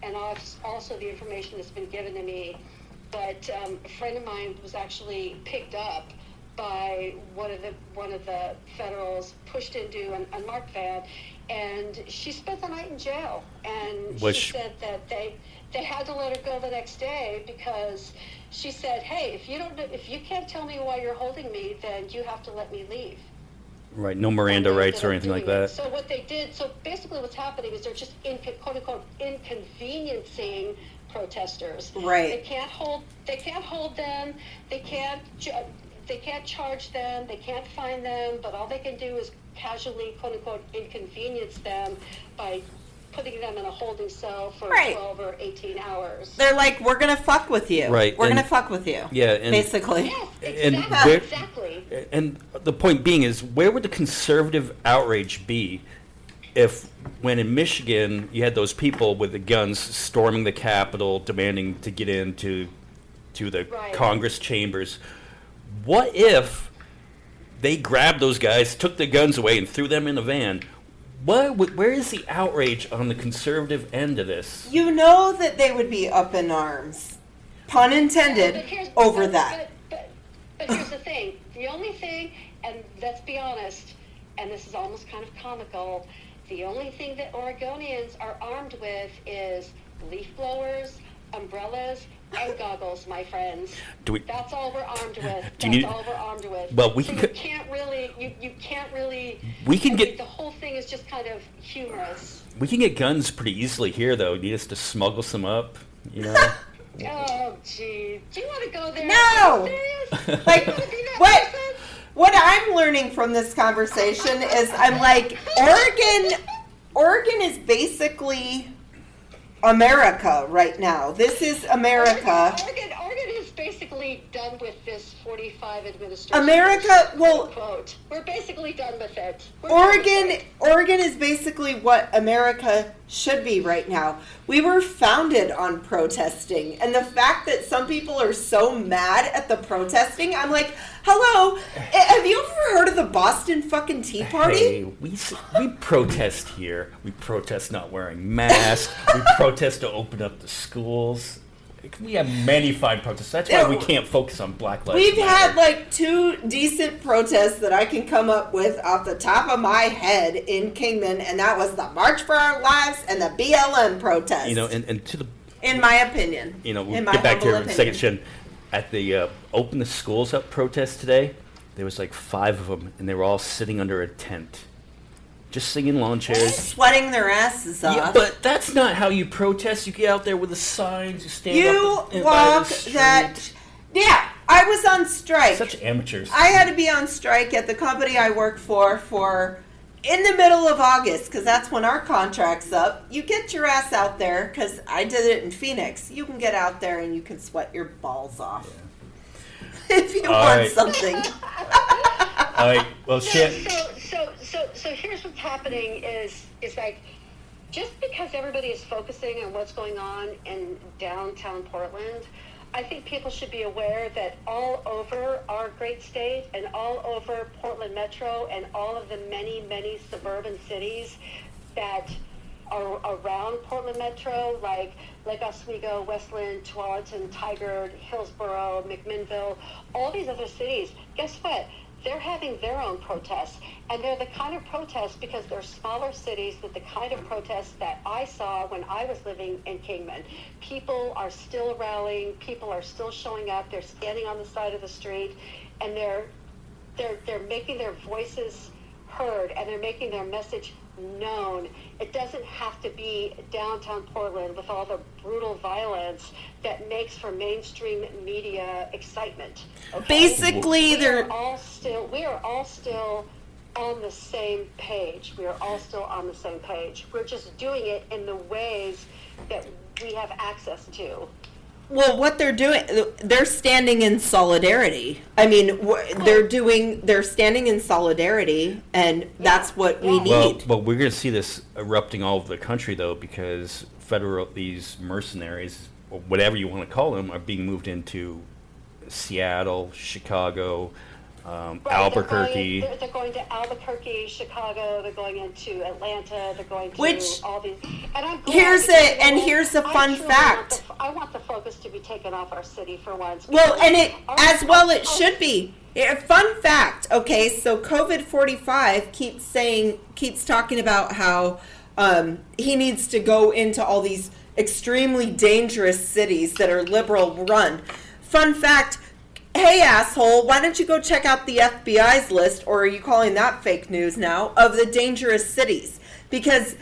S4: and also the information that's been given to me. But a friend of mine was actually picked up by one of the federals, pushed into an unmarked van, and she spent the night in jail. And she said that they had to let her go the next day because she said, hey, if you can't tell me why you're holding me, then you have to let me leave.
S2: Right, no Miranda rights or anything like that.
S4: So what they did, so basically what's happening is they're just quote unquote inconveniencing protesters.
S1: Right.
S4: They can't hold them. They can't charge them. They can't fine them. But all they can do is casually quote unquote inconvenience them by putting them in a holding cell for 12 or 18 hours.
S1: They're like, we're gonna fuck with you.
S2: Right.
S1: We're gonna fuck with you.
S2: Yeah. And,
S1: basically.
S4: Yes, exactly.
S2: And the point being is, where would the conservative outrage be if, when in Michigan, you had those people with the guns storming the Capitol, demanding to get into the Congress chambers? What if they grabbed those guys, took the guns away, and threw them in a van? Where is the outrage on the conservative end of this?
S1: You know that they would be up in arms, pun intended, over that.
S4: But here's the thing. The only thing, and let's be honest, and this is almost kind of comical, the only thing that Oregonians are armed with is leaf blowers, umbrellas, and goggles, my friends. That's all we're armed with. That's all we're armed with.
S2: Well,
S4: you can't really. You can't really.
S2: We can get
S4: the whole thing is just kind of humorous.
S2: We can get guns pretty easily here, though. You need us to smuggle some up, you know.
S4: Oh, gee. Do you want to go there?
S1: No!
S4: Are you serious?
S1: Like, what I'm learning from this conversation is I'm like, Oregon is basically America right now. This is America.
S4: Oregon is basically done with this 45 administration.
S1: America, well,
S4: quote. We're basically done with it.
S1: Oregon is basically what America should be right now. We were founded on protesting, and the fact that some people are so mad at the protesting, I'm like, hello, have you ever heard of the Boston fucking Tea Party?
S2: Hey, we protest here. We protest not wearing masks. We protest to open up the schools. We have many fine protests. That's why we can't focus on Black Lives Matter.
S1: We've had like 2 decent protests that I can come up with off the top of my head in Kingman, and that was the March for Our Lives and the BLM protest.
S2: You know, and to the...
S1: In my opinion.
S2: You know, we'll get back to it in a second, Shannon. At the Open the Schools Up protest today, there was like 5 of them, and they were all sitting under a tent. Just singing lawn chairs.
S1: Sweating their asses off.
S2: Yeah, but that's not how you protest. You get out there with the signs, you stand up by the
S1: walk
S2: street.
S1: that... Yeah, I was on strike.
S2: Such amateurs.
S1: I had to be on strike at the company I work for in the middle of August, because that's when our contract's up. You get your ass out there, because I did it in Phoenix. You can get out there and you can sweat your balls off. Yeah. If you want something.
S2: All right, well, shit.
S4: So here's what's happening is like, just because everybody is focusing on what's going on in downtown Portland, I think people should be aware that all over our great state and all over Portland Metro and all of the many, many suburban cities that are around Portland Metro, like Oswego, Westland, Tualatin, Tigard, Hillsborough, McMinnville, all these other cities, guess what? They're having their own protests, and they're the kind of protests, because they're smaller cities, that the kind of protests that I saw when I was living in Kingman. People are still rallying, people are still showing up, they're standing on the side of the street, and they're making their voices heard, and they're making their message known. It doesn't have to be downtown Portland with all the brutal violence that makes for mainstream media excitement. Okay?
S1: Basically,
S4: we are all still on the same page. We are all still on the same page. We're just doing it in the ways that we have access to.
S1: Well, what they're doing, they're standing in solidarity. I mean, they're standing in solidarity, and that's what we need.
S2: Well, we're going to see this erupting all over the country, though, because these mercenaries, or whatever you want to call them, are being moved into Seattle, Chicago, Albuquerque.
S4: They're going to Albuquerque, Chicago. They're going into Atlanta. They're going to all these. And I'm glad
S1: here's a fun fact.
S4: I want the focus to be taken off our city for once.
S1: Well, and it should be. Fun fact. Okay, so COVID-45 keeps talking about how he needs to go into all these extremely dangerous cities that are liberal run. Fun fact. Hey, asshole, why don't you go check out the FBI's list, or are you calling that fake news now, of the dangerous cities? Because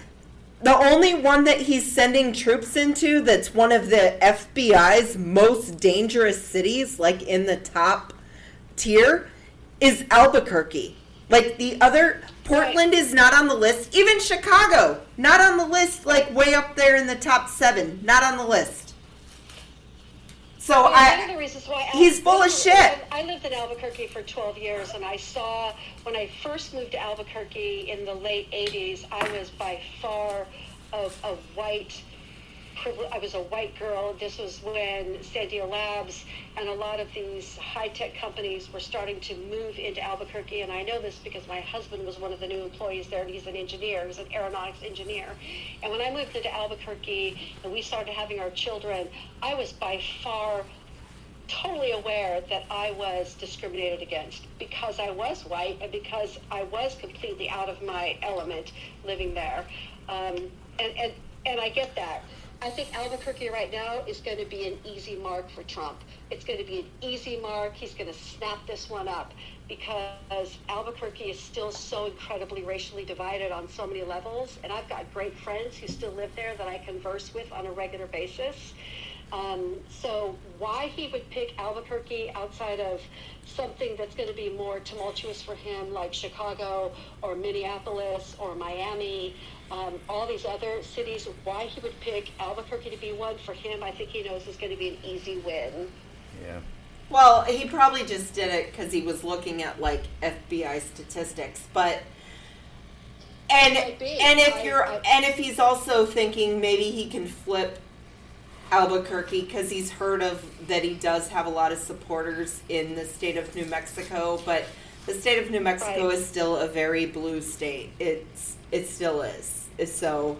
S1: the only one that he's sending troops into that's one of the FBI's most dangerous cities, like in the top tier, is Albuquerque. Like the other, Portland is not on the list. Even Chicago, not on the list, like way up there in the top 7, not on the list. So
S4: one of the reasons why
S1: he's full of shit.
S4: I lived in Albuquerque for 12 years, and I saw, when I first moved to Albuquerque in the late 80s, I was by far a white I was a white girl. This was when Sandia Labs and a lot of these high-tech companies were starting to move into Albuquerque, and I know this because my husband was one of the new employees there, and he's an engineer. He's an aeronautics engineer. And when I moved into Albuquerque and we started having our children, I was by far totally aware that I was discriminated against because I was white and because I was completely out of my element living there. And I get that. I think Albuquerque right now is going to be an easy mark for Trump. It's going to be an easy mark. He's going to snap this one up because Albuquerque is still so incredibly racially divided on so many levels. And I've got great friends who still live there that I converse with on a regular basis. So why he would pick Albuquerque outside of something that's going to be more tumultuous for him, like Chicago or Minneapolis or Miami, all these other cities, why he would pick Albuquerque to be one for him, I think he knows is going to be an easy win.
S2: Yeah.
S1: Well, he probably just did it because he was looking at like FBI statistics, but and if he's also thinking maybe he can flip Albuquerque because he's heard of that he does have a lot of supporters in the state of New Mexico, but the state of New Mexico is still a very blue state. It still is. So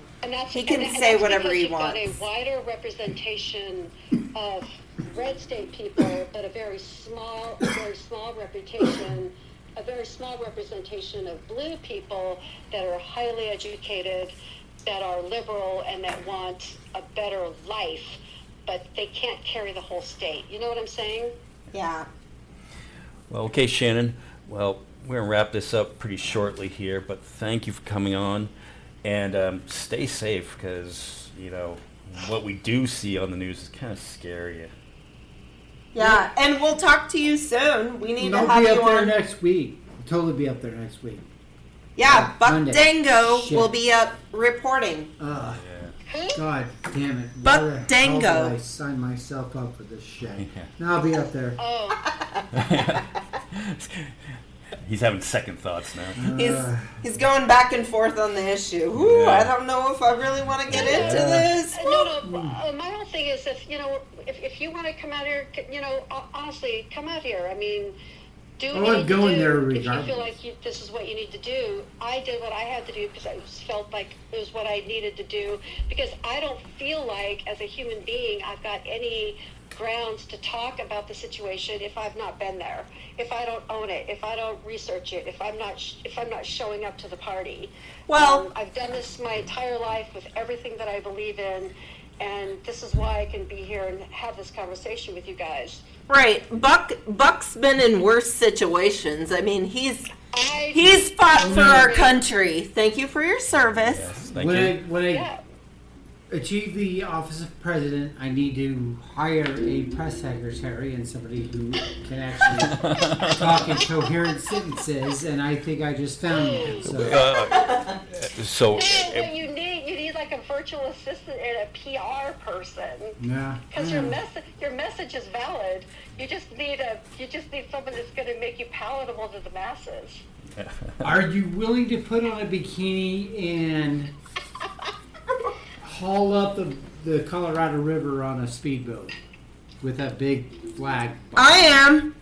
S1: he can say whatever he wants.
S4: You've got a wider representation of red state people, but a very small representation of blue people that are highly educated, that are liberal, and that want a better life, but they can't carry the whole state. You know what I'm saying?
S1: Yeah.
S2: Well, okay, Shannon. Well, we're going to wrap this up pretty shortly here, but thank you for coming on. And stay safe because, what we do see on the news is kind of scary.
S1: Yeah, and we'll talk to you soon. We need to have
S3: you
S1: you
S3: up there
S1: on
S3: next week. I'll totally be up there next week.
S1: Yeah, Buck
S3: Monday.
S1: Dango
S3: Shit.
S1: will be up reporting.
S3: God damn it.
S1: Buck
S3: Why the
S1: Dango.
S3: hell did I sign myself up for this shit?
S2: Yeah.
S3: Now I'll be up there.
S4: Oh,
S2: He's having second thoughts now.
S1: He's going back and forth on the issue. Ooh,
S2: Yeah.
S1: I don't know if I really want to get into this.
S4: my whole thing is if you want to come out here, honestly, come out here. I mean, do what you
S3: I'm
S4: need to
S3: going
S4: do.
S3: there
S4: If you
S3: regardless.
S4: feel like this is what you need to do, I did what I had to do because I felt like it was what I needed to do, because I don't feel like as a human being I've got any grounds to talk about the situation if I've not been there, if I don't own it, if I don't research it, if I'm not showing up to the party.
S1: Well,
S4: I've done this my entire life with everything that I believe in, and this is why I can be here and have this conversation with you guys.
S1: right. Buck's been in worse situations. I mean, he's fought for our country. Thank you for your service.
S2: Yes, thank you.
S3: When I
S4: Yeah.
S3: achieve the office of president, I need to hire a press secretary and somebody who can actually talk in coherent sentences, and I think I just found one. So,
S4: What you need like a virtual assistant and a PR person.
S3: yeah.
S4: Because your message is valid. You just need someone that's going to make you palatable to the masses.
S3: Are you willing to put on a bikini and haul up the Colorado River on a speedboat with that big flag?
S1: I am.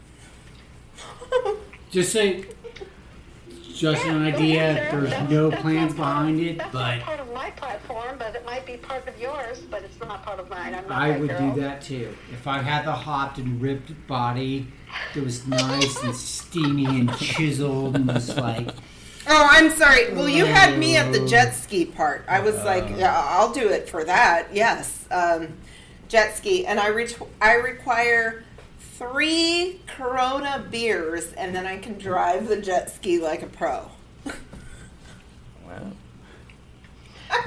S3: Just say, just an idea. There's no plans behind it,
S4: That's
S3: but
S4: not part of my platform, but it might be part of yours, but it's not part of mine. I'm not
S3: I
S4: that
S3: would
S4: girl.
S3: do that too. If I had the hopped and ripped body that was nice and steamy and chiseled and was like,
S1: Oh, I'm sorry. Well, you had me at the jet ski part. I was like, yeah, I'll do it for that. Yes. Jet ski. And I require 3 Corona beers, and then I can drive the jet ski like a pro.
S2: Wow.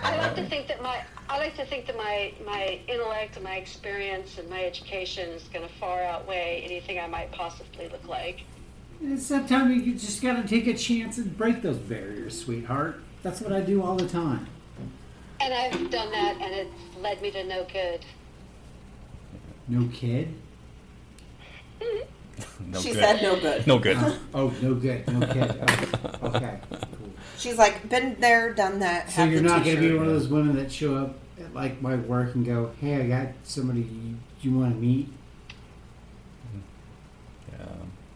S4: I like to think that my intellect and my experience and my education is going to far outweigh anything I might possibly look like.
S3: and sometimes you just gotta take a chance and break those barriers, sweetheart. That's what I do all the time.
S4: And I've done that, and it's led me to no good.
S3: No kid?
S2: No
S1: She
S2: good.
S1: said no good.
S2: No good.
S3: Oh, no good. No kid. Oh, okay. Cool.
S1: She's like, been there, done that.
S3: So
S1: have
S3: you're
S1: the
S3: not going to be
S1: t-shirt.
S3: one of those women that show up at like my work and go, "Hey, I got somebody. Do you want to meet?"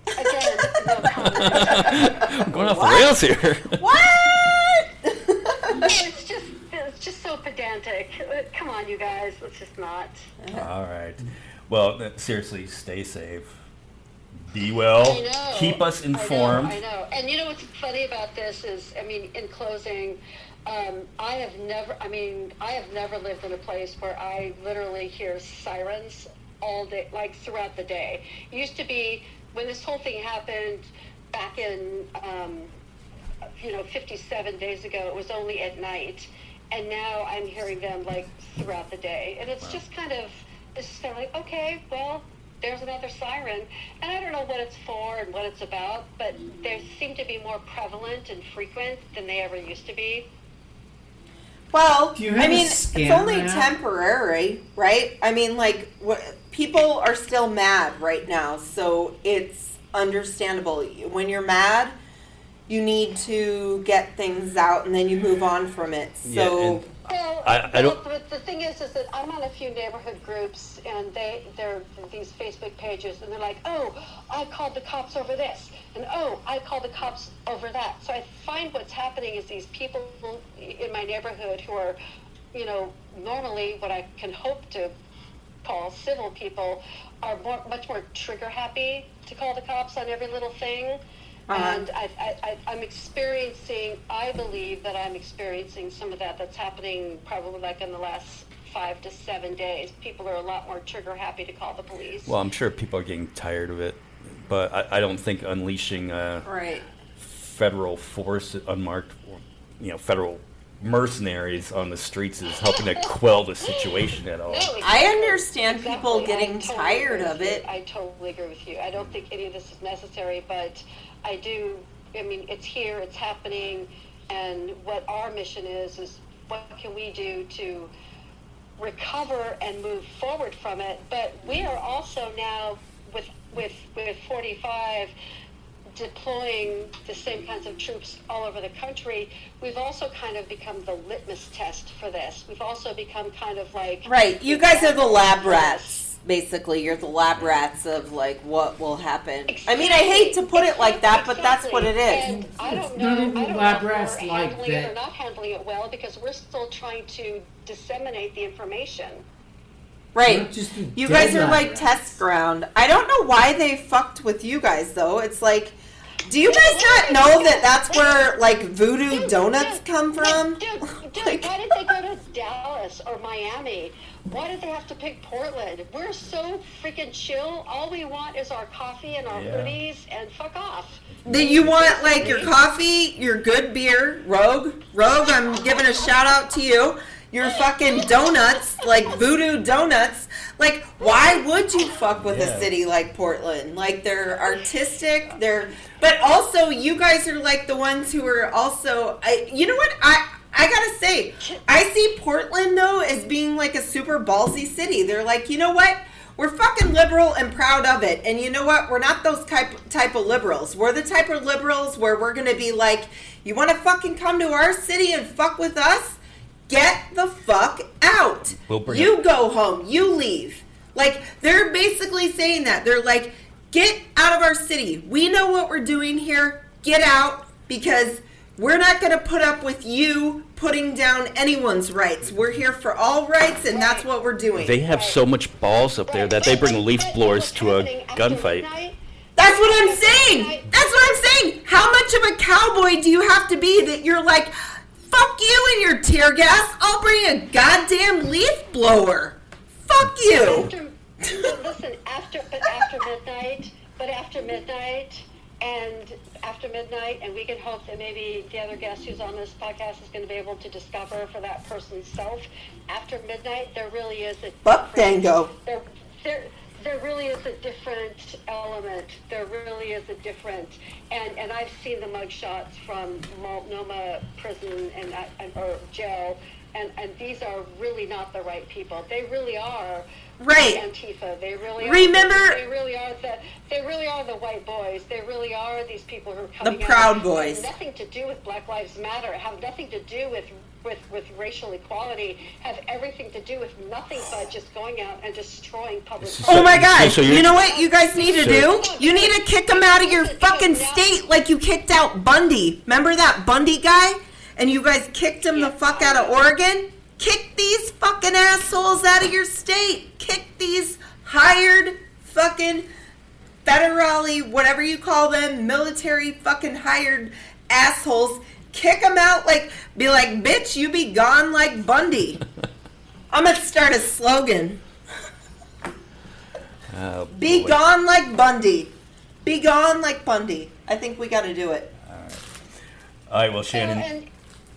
S4: Again, no comment.
S2: I'm going off the rails here.
S1: What?
S4: It's just so pedantic. Come on, you guys. Let's just not.
S2: All right. Well, seriously, stay safe. Be well.
S4: I know.
S2: Keep us informed.
S4: I know. And you know what's funny about this is, I mean, in closing, I have never lived in a place where I literally hear sirens all day, like throughout the day. It used to be when this whole thing happened back in, 57 days ago, it was only at night. And now I'm hearing them like throughout the day. And it's just kind of like, okay, well, there's another siren. And I don't know what it's for and what it's about, but they seem to be more prevalent and frequent than they ever used to be.
S1: Well,
S3: Do you have
S1: I mean,
S3: a scan
S1: it's only
S3: map?
S1: temporary, right? I mean, like, people are still mad right now, so it's understandable. When you're mad, you need to get things out, and then you move on from it.
S2: Yeah,
S1: So,
S2: and
S4: Well,
S2: I don't-
S4: But the thing is that I'm on a few neighborhood groups, and they're these Facebook pages, and they're like, "Oh, I called the cops over this," and "Oh, I called the cops over that." So I find what's happening is these people in my neighborhood who are, normally what I can hope to call civil people are much more trigger happy to call the cops on every little thing. And I'm experiencing, I believe that I'm experiencing some of that's happening probably like in the last 5 to 7 days. People are a lot more trigger happy to call the police.
S2: Well, I'm sure people are getting tired of it, but I don't think unleashing
S1: right.
S2: federal force, unmarked, federal mercenaries on the streets is helping to quell the situation at all.
S4: No, exactly.
S1: I understand people
S4: Exactly.
S1: getting
S4: I totally
S1: tired
S4: agree
S1: of
S4: with you.
S1: it.
S4: I totally agree with you. I don't think any of this is necessary, but I mean, it's here, it's happening, and what our mission is what can we do to recover and move forward from it. But we are also now, with 45, deploying the same kinds of troops all over the country, we've also kind of become the litmus test for this. We've also become kind of like...
S1: Right. You guys are the lab rats. Basically, you're the lab rats of, like, what will happen. I mean, I hate to put it like that, but that's what it is.
S4: And I don't
S3: It's
S4: know,
S3: not even
S4: I don't
S3: lab
S4: know if
S3: rats
S4: we're
S3: like
S4: handling it
S3: that.
S4: or not handling it well, because we're still trying to disseminate the information.
S1: Right.
S3: Not just the
S1: You guys
S3: dead
S1: are like
S3: rats.
S1: test ground. I don't know why they fucked with you guys, though. It's like, do you guys not know that that's where, like, voodoo donuts come from?
S4: Dude,
S1: Like-
S4: why did they go to Dallas or Miami? Why did they have to pick Portland? We're so freaking chill. All we want is our coffee and our
S2: Yeah.
S4: hoodies, and fuck off.
S1: Then you want, like, your coffee, your good beer, Rogue, I'm giving a shout out to you. Your fucking donuts, like voodoo donuts. Like, why would you fuck with
S2: Yeah.
S1: a city like Portland? Like, they're artistic, but also you guys are like the ones who are also, you know what, I gotta say, I see Portland, though, as being like a super ballsy city. They're like, you know what? We're fucking liberal and proud of it. And you know what? We're not those type of liberals. We're the type of liberals where we're going to be like, you want to fucking come to our city and fuck with us? Get the fuck out.
S2: We'll bring
S1: You go home. You leave. Like, they're basically saying that. They're like, get out of our city. We know what we're doing here. Get out, because we're not going to put up with you putting down anyone's rights. We're here for all rights, and that's what we're doing.
S2: They have so much balls up there that they bring leaf blowers to a gunfight.
S1: That's what I'm saying. That's what I'm saying. How much of a cowboy do you have to be that you're like, fuck you and your tear gas. I'll bring a goddamn leaf blower. Fuck you.
S4: Listen, after midnight, and we can hope that maybe the other guest who's on this podcast is going to be able to discover for that person's self. After midnight, there really is a
S1: Buck dango.
S4: There really is a different element. There really is a different, and I've seen the mugshots from Multnomah prison or jail and these are really not the right people. They really are
S1: Right.
S4: Antifa. They really
S1: Remember-
S4: are. They really are the white boys. They really are these people who are coming
S1: The Proud
S4: out,
S1: Boys.
S4: Have nothing to do with Black Lives Matter. Have nothing to do with racial equality. Have everything to do with nothing but just going out and destroying public.
S1: Oh my God!
S2: so you're-
S1: You know what you guys need to do?
S2: So-
S1: You need to kick them out of your fucking state like you kicked out Bundy. Remember that Bundy guy? And you guys kicked him the fuck out of Oregon? Kick these fucking assholes out of your state. Kick these hired fucking federally, whatever you call them, military fucking hired assholes. Kick them out be like, bitch, you be gone like Bundy. I'm going to start a slogan.
S2: Oh,
S1: Be
S2: boy.
S1: gone like Bundy. Be gone like Bundy. I think we got to do it.
S2: All right, well, Shannon.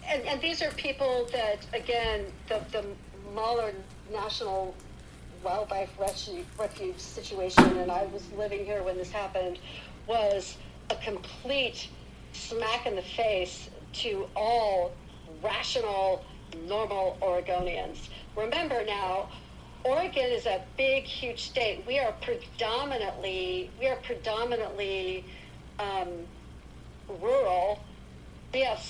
S4: And these are people that, again, the Mahler National Wildlife Refuge situation, and I was living here when this happened, was a complete smack in the face to all rational, normal Oregonians. Remember now, Oregon is a big, huge state. We are predominantly rural. We have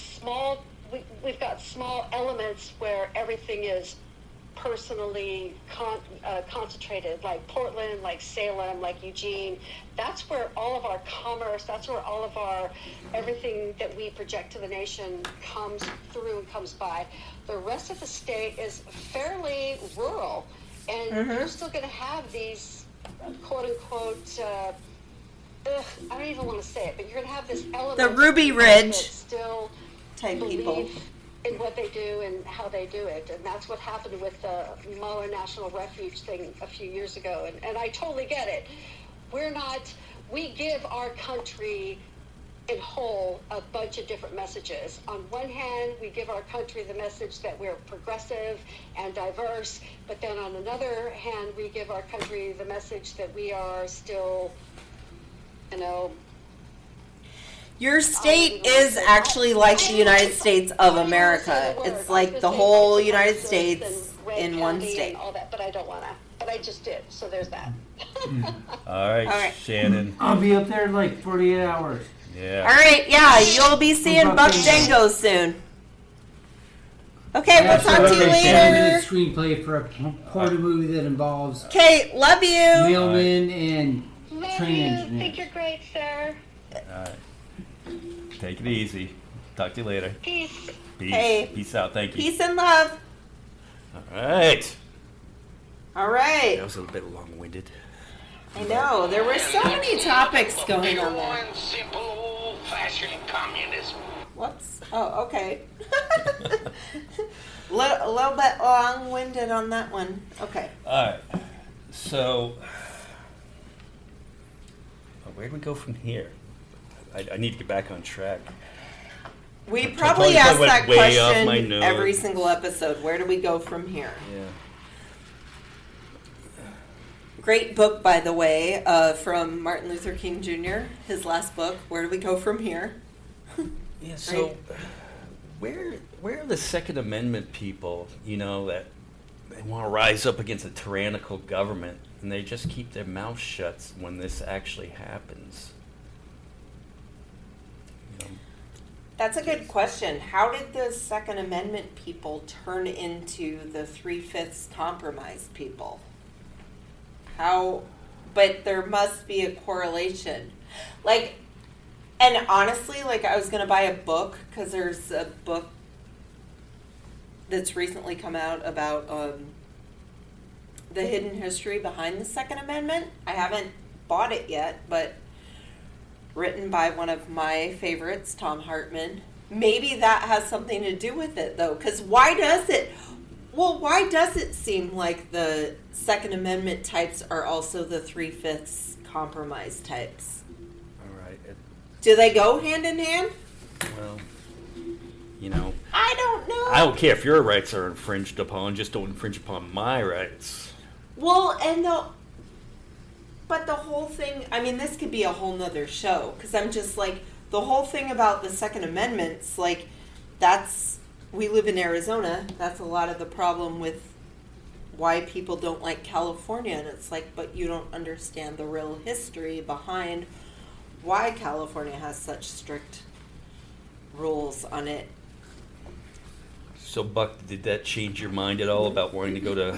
S4: we've got small elements where everything is personally concentrated, like Portland, like Salem, like Eugene. That's where all of our commerce, that's where all of our everything that we project to the nation comes through and comes by. The rest of the state is fairly rural, and you're still going to have these quote unquote I don't even want to say it, but you're going to have this element
S1: The Ruby
S4: that
S1: Ridge
S4: still
S1: type
S4: believe
S1: people.
S4: in what they do and how they do it. And that's what happened with the Mahler National Refuge thing a few years ago. And I totally get it. We give our country in whole a bunch of different messages. On one hand, we give our country the message that we're progressive and diverse, but then on another hand, we give our country the message that we are still,
S1: Your state is actually like the United States of America. It's like the whole United States in one state.
S4: And all that, but I don't want to. But I just did, so there's that.
S2: All right, Shannon.
S3: I'll be up there in like 48 hours.
S2: Yeah.
S1: All right, yeah, you'll be seeing Buck Dango soon. Okay, we'll talk to you later.
S3: Screenplay for a porn movie that involves
S1: Okay, love you.
S3: mailmen and
S4: Love
S3: train
S4: you.
S3: engineers.
S4: Think you're great, sir.
S2: All right. Take it easy. Talk to you later.
S4: Peace.
S2: Peace.
S1: Hey.
S2: Peace out. Thank you.
S1: Peace and love.
S2: All right.
S1: All right.
S2: That was a bit long-winded.
S1: I know, there were so many topics going on there.
S5: One simple old-fashioned communism.
S1: Whoops. Oh, okay. A little bit long-winded on that one. Okay.
S2: All right. So, where do we go from here? I need to get back on track.
S1: We
S2: I
S1: probably
S2: totally
S1: ask
S2: went
S1: that
S2: way off my
S1: question
S2: notes.
S1: every single episode. Where do we go from here?
S2: Yeah.
S1: Great book, by the way, from Martin Luther King Jr., his last book. Where do we go from here?
S2: Yeah. So, where are the Second Amendment people? That they want to rise up against a tyrannical government, and they just keep their mouths shut when this actually happens.
S1: That's a good question. How did the Second Amendment people turn into the 3/5 compromise people? But there must be a correlation. And honestly, I was going to buy a book because there's a book that's recently come out about the hidden history behind the Second Amendment. I haven't bought it yet, but written by one of my favorites, Tom Hartman. Maybe that has something to do with it, though, because why does it seem like the Second Amendment types are also the 3/5 compromise types?
S2: All right.
S1: Do they go hand in hand?
S2: Well,
S1: I don't know.
S2: I don't care if your rights are infringed upon. Just don't infringe upon my rights.
S1: Well, but the whole thing, this could be a whole nother show, because I'm just the whole thing about the Second Amendment's that's we live in Arizona. That's a lot of the problem with why people don't like California. And it's like, but you don't understand the real history behind why California has such strict rules on it.
S2: So, Buck, did that change your mind at all about wanting to go to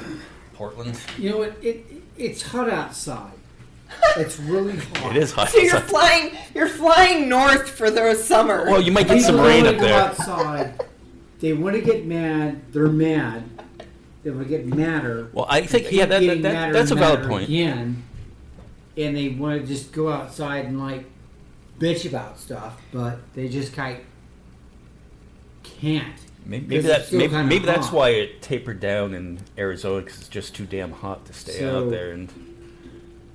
S2: Portland?
S3: You know what? It's hot outside. It's really hot.
S2: It is hot.
S1: So you're flying north for the summer.
S2: Well, you might get some
S3: People
S2: rain
S3: wanna
S2: up
S3: go
S2: there.
S3: outside. They want to get mad. They're mad. They want to get madder.
S2: Well, I think,
S3: They
S2: yeah,
S3: keep getting
S2: that's
S3: madder
S2: a
S3: and
S2: valid
S3: madder
S2: point.
S3: Again, and they want to just go outside and like bitch about stuff, but they just can't.
S2: Maybe
S3: Because
S2: that's
S3: it's still kinda
S2: maybe that's
S3: hot.
S2: why it tapered down in Arizona, because it's just too damn hot to stay
S3: So-
S2: out there. And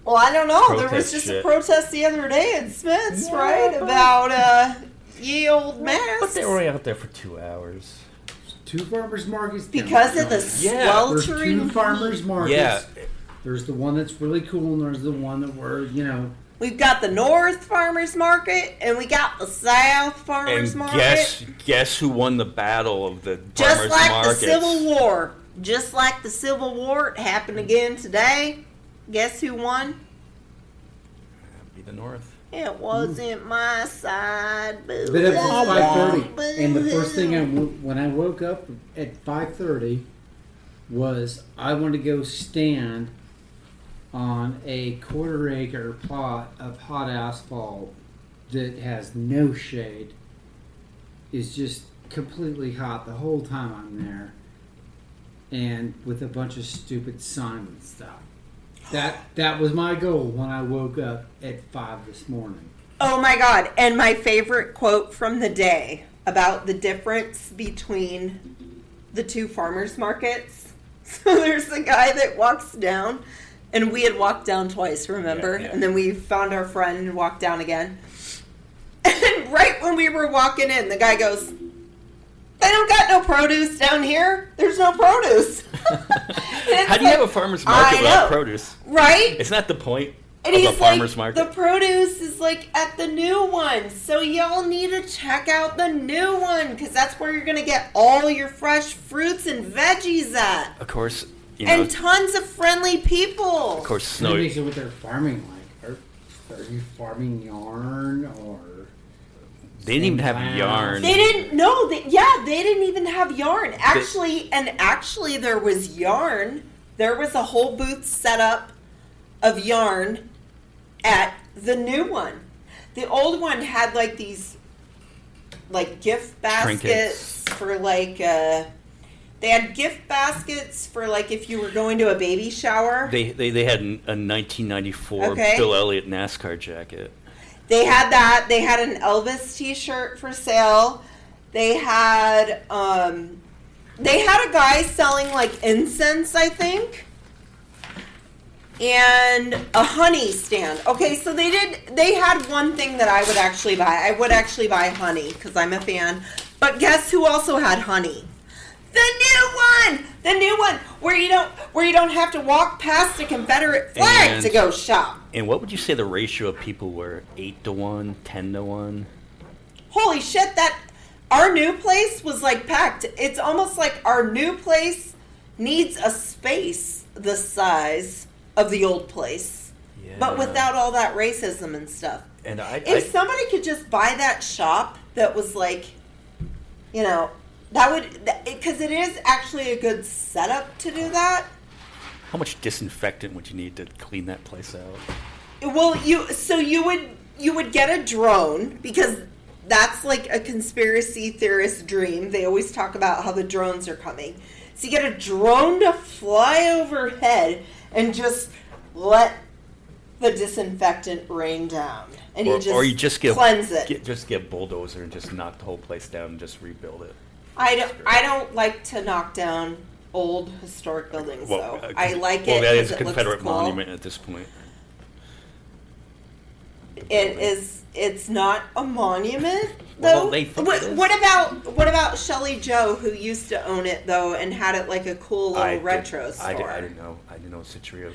S1: Well, I don't know. There was
S2: Protest
S1: just a
S2: shit.
S1: protest the other day at Smith's,
S2: Yeah,
S1: right?
S2: but-
S1: About ye old masks.
S2: but they were only out there for 2 hours.
S3: 2 farmers markets. down
S1: Because
S3: there.
S1: of the
S2: Yeah.
S3: There's 2
S1: sweltering.
S3: farmers markets.
S2: Yeah,
S3: There's the one that's really cool, and there's the one that we're,
S1: We've got the North Farmers Market and we got the South Farmers
S2: and
S1: Market.
S2: guess who won the battle of the
S1: Just
S2: farmers
S1: like
S2: markets?
S1: the Civil War. Just like the Civil War, it happened again today. Guess who won?
S2: Be the North.
S1: It wasn't my side.
S3: But it was
S1: Boo-hoo.
S3: 5:30, and the first thing
S1: Boo-hoo.
S3: when I woke up at 5:30 was I wanted to go stand on a 1/4 acre plot of hot asphalt that has no shade. Is just completely hot the whole time I'm there, and with a bunch of stupid signs and stuff. That was my goal when I woke up at 5 this morning.
S1: Oh my God. And my favorite quote from the day about the difference between the 2 farmers markets. So there's the guy that walks down, and we had walked down twice, remember?
S2: Yeah, yeah.
S1: And then we found our friend and walked down again. And right when we were walking in, the guy goes, "They don't got no produce down here. There's no produce."
S2: How do you have a farmer's market
S1: I
S2: without
S1: know.
S2: produce?
S1: Right?
S2: Isn't that the point
S1: And
S2: of a
S1: he's
S2: farmer's
S1: like,
S2: market?
S1: the produce is like at the new one. So y'all need to check out the new one because that's where you're going to get all your fresh fruits and veggies at.
S2: Of course, you know,
S1: And tons of friendly people.
S2: of course,
S3: Snow.
S2: snow.
S3: What they're farming like? Are you farming yarn or?
S2: They didn't even have
S3: Wow.
S2: yarn.
S1: They didn't know that. Yeah, they didn't even have yarn. Actually, there was yarn. There was a whole booth set up of yarn at the new one. The old one had like these like gift baskets
S2: Trinkets.
S1: for like they had gift baskets for like if you were going to a baby shower.
S2: They had a 1994
S1: Okay.
S2: Bill Elliott NASCAR jacket.
S1: They had that. They had an Elvis T-shirt for sale. They had a guy selling like incense, I think, and a honey stand. Okay, so they had one thing that I would actually buy. I would actually buy honey because I'm a fan. But guess who also had honey? The new one where you don't have to walk past a Confederate flag
S2: And-
S1: to go shop.
S2: And what would you say the ratio of people were? 8-1, 10-1?
S1: Holy shit, that our new place was like packed. It's almost like our new place needs a space the size of the old place.
S2: Yeah.
S1: But without all that racism and stuff.
S2: And
S1: If somebody could just buy that shop that was like, you know, that would, because it is actually a good setup to do that.
S2: how much disinfectant would you need to clean that place out?
S1: Well, you would get a drone because that's like a conspiracy theorist dream. They always talk about how the drones are coming. So you get a drone to fly overhead and just let the disinfectant rain down, and
S2: Or you just get
S1: cleanse it.
S2: just get a bulldozer and just knock the whole place down and just rebuild it.
S1: I don't like to knock down old historic buildings, though. I like it.
S2: Well, that is
S1: 'cause
S2: a
S1: it looks
S2: Confederate
S1: cool.
S2: monument at this point.
S1: It is. It's not a monument,
S2: Well,
S1: though.
S2: they think it is.
S1: What about Shelley Joe, who used to own it though, and had it like a cool little retro store?
S2: I didn't know. I didn't know Citria.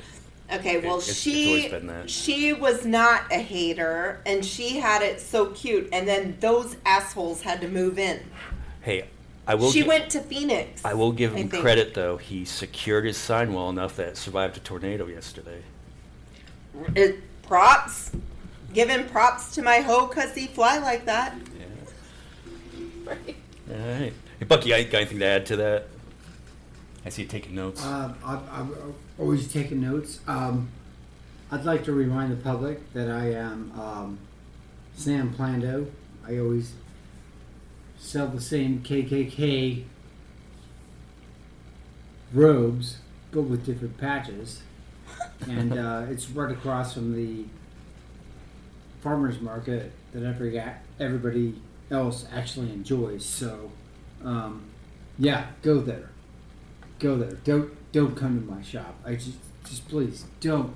S1: Okay, well,
S2: It's always been that.
S1: she was not a hater, and she had it so cute, and then those assholes had to move in.
S2: Hey,
S1: She went to Phoenix.
S2: I will give
S1: I
S2: him
S1: think.
S2: credit, though. He secured his sign well enough that it survived a tornado yesterday.
S1: Props. Giving props to my hoe because he fly like that.
S2: Yeah.
S1: Right.
S2: All right. Hey, Bucky, I got anything to add to that? I see you taking notes.
S3: I'm always taking notes. I'd like to remind the public that I am Sam Plando. I always sell the same KKK robes, but with different patches. And it's right across from the farmer's market that everybody else actually enjoys. So, yeah, go there. Go there. Don't come to my shop. I just please don't,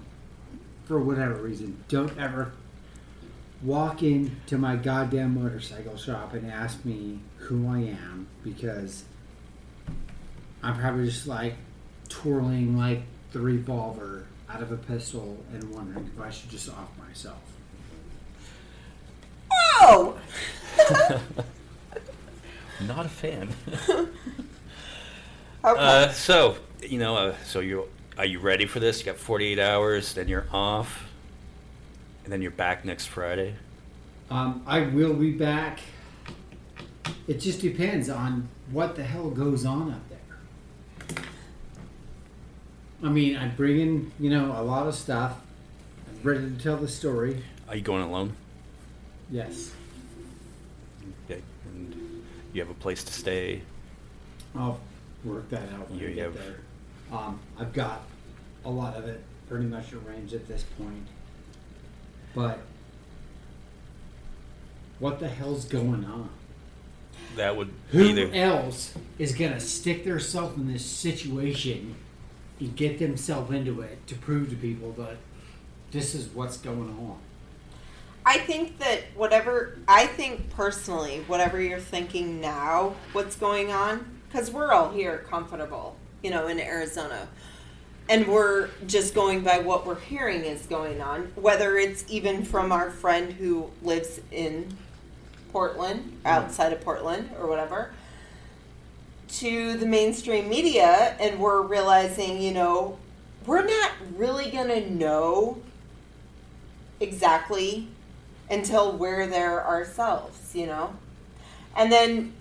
S3: for whatever reason, don't ever walk into my goddamn motorcycle shop and ask me who I am, because I'm probably just like twirling like the revolver out of a pistol and wondering if I should just off myself.
S1: Oh!
S2: Not a fan.
S1: Okay.
S2: So are you ready for this? You got 48 hours, then you're off, and then you're back next Friday.
S3: I will be back. It just depends on what the hell goes on up there. I mean, I'm bringing, a lot of stuff. I'm ready to tell the story.
S2: Are you going alone?
S3: Yes.
S2: Okay. And you have a place to stay.
S3: I'll work that out when I
S2: You
S3: get
S2: have-
S3: there. I've got a lot of it pretty much arranged at this point. But what the hell's going on?
S2: That would
S3: Who
S2: be the
S3: else is going to stick themselves in this situation and get themselves into it to prove to people that this is what's going on?
S1: I think personally, whatever you're thinking now, what's going on, because we're all here comfortable, in Arizona. And we're just going by what we're hearing is going on, whether it's even from our friend who lives in Portland, outside of Portland, or whatever, to the mainstream media, and we're realizing, we're not really going to know exactly until we're there ourselves, And then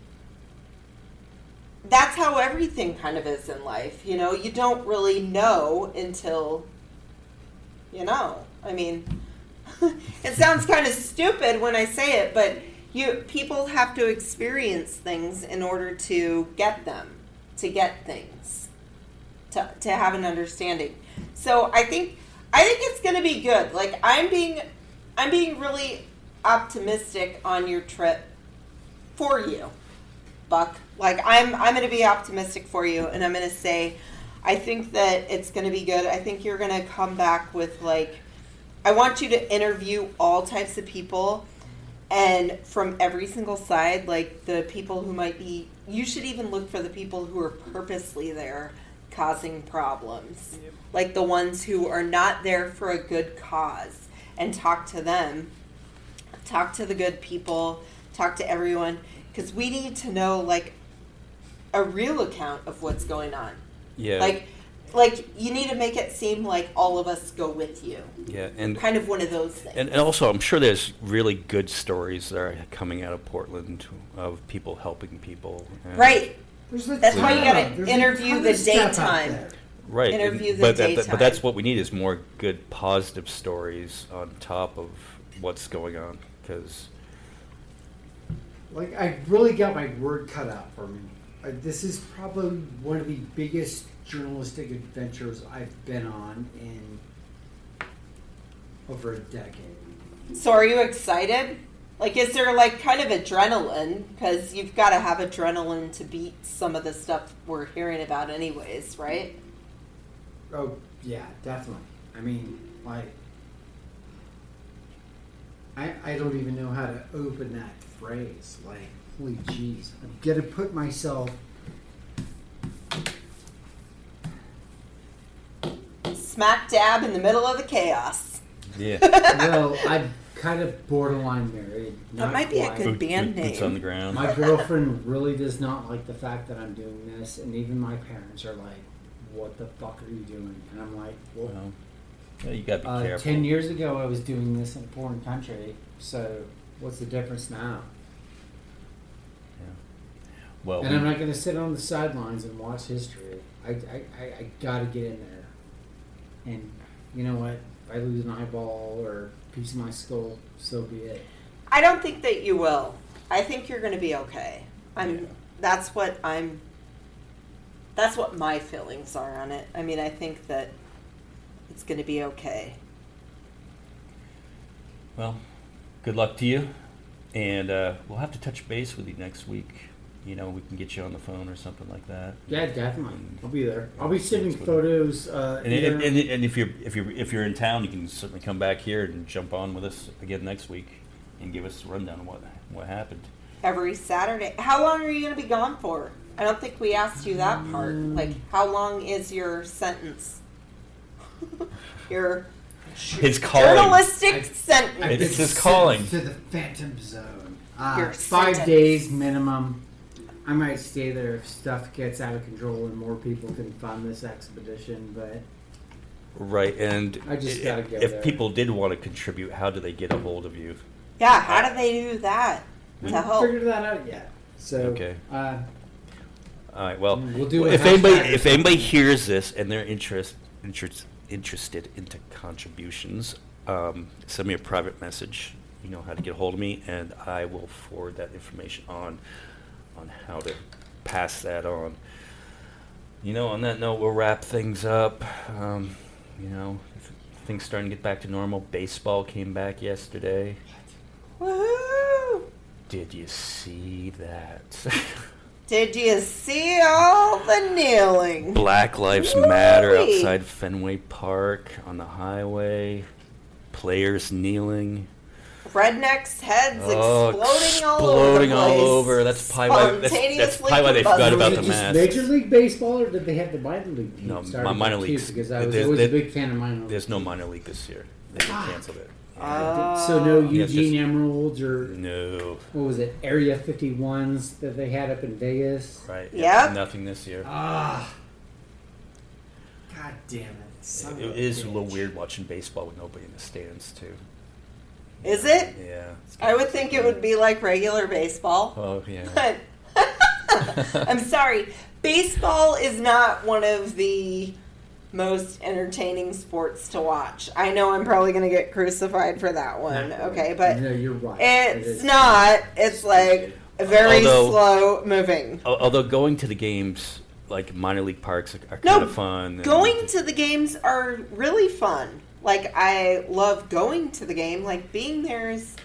S1: that's how everything kind of is in life, You don't really know until you know. I mean, it sounds kind of stupid when I say it, but people have to experience things in order to get them, to get things, to have an understanding. So I think it's going to be good. Like I'm being really optimistic on your trip for you, Buck. Like I'm going to be optimistic for you, and I'm going to say I think that it's going to be good. I think you're going to come back with I want you to interview all types of people, and from every single side, like the people who might be, you should even look for the people who are purposely there causing problems. Yep. Like the ones who are not there for a good cause, and talk to them. Talk to the good people, talk to everyone, because we need to know a real account of what's going on.
S2: Yeah.
S1: Like you need to make it seem like all of us go with you.
S2: Yeah, and
S1: kind of one of those things.
S2: And also, I'm sure there's really good stories that are coming out of Portland of people helping people.
S1: Right. That's why you got to interview the daytime.
S2: Right.
S1: Interview the daytime.
S2: But that's what we need is more good, positive stories on top of what's going on. Because,
S3: I really got my word cut out for me. This is probably one of the biggest journalistic adventures I've been on in over a decade.
S1: So are you excited? Is there kind of adrenaline? Because you've got to have adrenaline to beat some of the stuff we're hearing about anyways, right?
S3: Oh, yeah, definitely. I mean, I don't even know how to open that phrase. Holy jeez. I'm going to put myself...
S1: smack dab in the middle of the chaos.
S2: Yeah.
S3: Well, I've kind of borderline married.
S1: That
S3: not
S1: might be a
S3: quite.
S1: good band
S2: Boots on the
S1: name.
S2: ground.
S3: My girlfriend really does not like the fact that I'm doing this, and even my parents are like, "What the fuck are you doing?" And I'm like, "Well,
S2: Well, yeah, you gotta be careful.
S3: 10 years ago I was doing this in a foreign country, so what's the difference now?"
S2: Well,
S3: And I'm not going to sit on the sidelines and watch history. I got to get in there. And you know what? If I lose an eyeball or a piece of my skull, so be it.
S1: I don't think that you will. I think you're going to be okay.
S2: Yeah.
S1: That's what my feelings are on it. I mean, I think that it's going to be okay.
S2: Well, good luck to you, and we'll have to touch base with you next week. You know, we can get you on the phone or something like that.
S3: Yeah, definitely.
S2: And-
S3: I'll be there. I'll be sending
S2: That's what-
S3: photos.
S2: And if you're in town, you can certainly come back here and jump on with us again next week and give us a rundown of what happened.
S1: Every Saturday. How long are you going to be gone for? I don't think we asked you that part. Like, how long is your sentence? Your
S2: His calling.
S1: journalistic sentence.
S3: I've
S2: It's
S3: been
S2: his calling.
S3: sent to the Phantom Zone.
S1: Your
S3: 5
S1: sentence.
S3: days minimum. I might stay there if stuff gets out of control and more people can fund this expedition, but
S2: Right, and
S3: I just gotta go
S2: if
S3: there.
S2: people did want to contribute, how do they get a hold of you?
S1: Yeah, how do they do that
S3: we
S1: to
S3: haven't
S1: help?
S3: figured that out yet. So
S2: Okay. All right. Well,
S3: We'll do a
S2: if
S3: hashtag or
S2: anybody hears this and they're interested into contributions, send me a private message. You know how to get a hold of me, and I will forward that information on how to pass that on. You know, on that note, we'll wrap things up. You know, things starting to get back to normal. Baseball came back yesterday.
S1: Woohoo!
S2: Did you see that?
S1: Did you see all the kneeling?
S2: Black Lives Matter
S1: Woo-wee.
S2: outside Fenway Park on the highway. Players kneeling.
S1: Rednecks' heads
S2: Oh,
S1: exploding all
S2: exploding
S1: over.
S2: all
S1: the place.
S2: over. That's probably why- that's
S1: Spontaneously
S2: probably why they forgot
S1: combusting.
S2: about
S3: was
S2: the
S3: it just
S2: masks.
S3: Major League Baseball, or did they have the minor league team?
S2: No,
S3: started
S2: minor
S3: too?
S2: leagues.
S3: Because I was
S2: There's-
S3: always a
S2: there-
S3: big fan of minor league.
S2: There's no minor league this year. They canceled it.
S3: So no
S1: Oh.
S2: Yeah, it's
S3: Eugene
S2: just-
S3: Emeralds or
S2: No.
S3: what was it, Area 51s that they had up in Vegas?
S2: Right.
S1: Yep.
S2: Nothing this year.
S3: Ah, God damn it! Son of
S2: It
S3: a
S2: is a little
S3: bitch.
S2: weird watching baseball with nobody in the stands too.
S1: Is it?
S2: Yeah. it's
S1: I would think it would be like regular baseball.
S2: Oh yeah.
S1: But I'm sorry. Baseball is not one of the most entertaining sports to watch. I know I'm probably going to get crucified for that one. Okay, but
S3: No, you're right. It
S1: it's
S3: is.
S1: not. It's like very
S2: Although-
S1: slow moving.
S2: Although going to the games, like minor league parks, are
S1: No,
S2: kind of fun. and-
S1: Going to the games are really fun. Like, I love going to the game. Like, being there is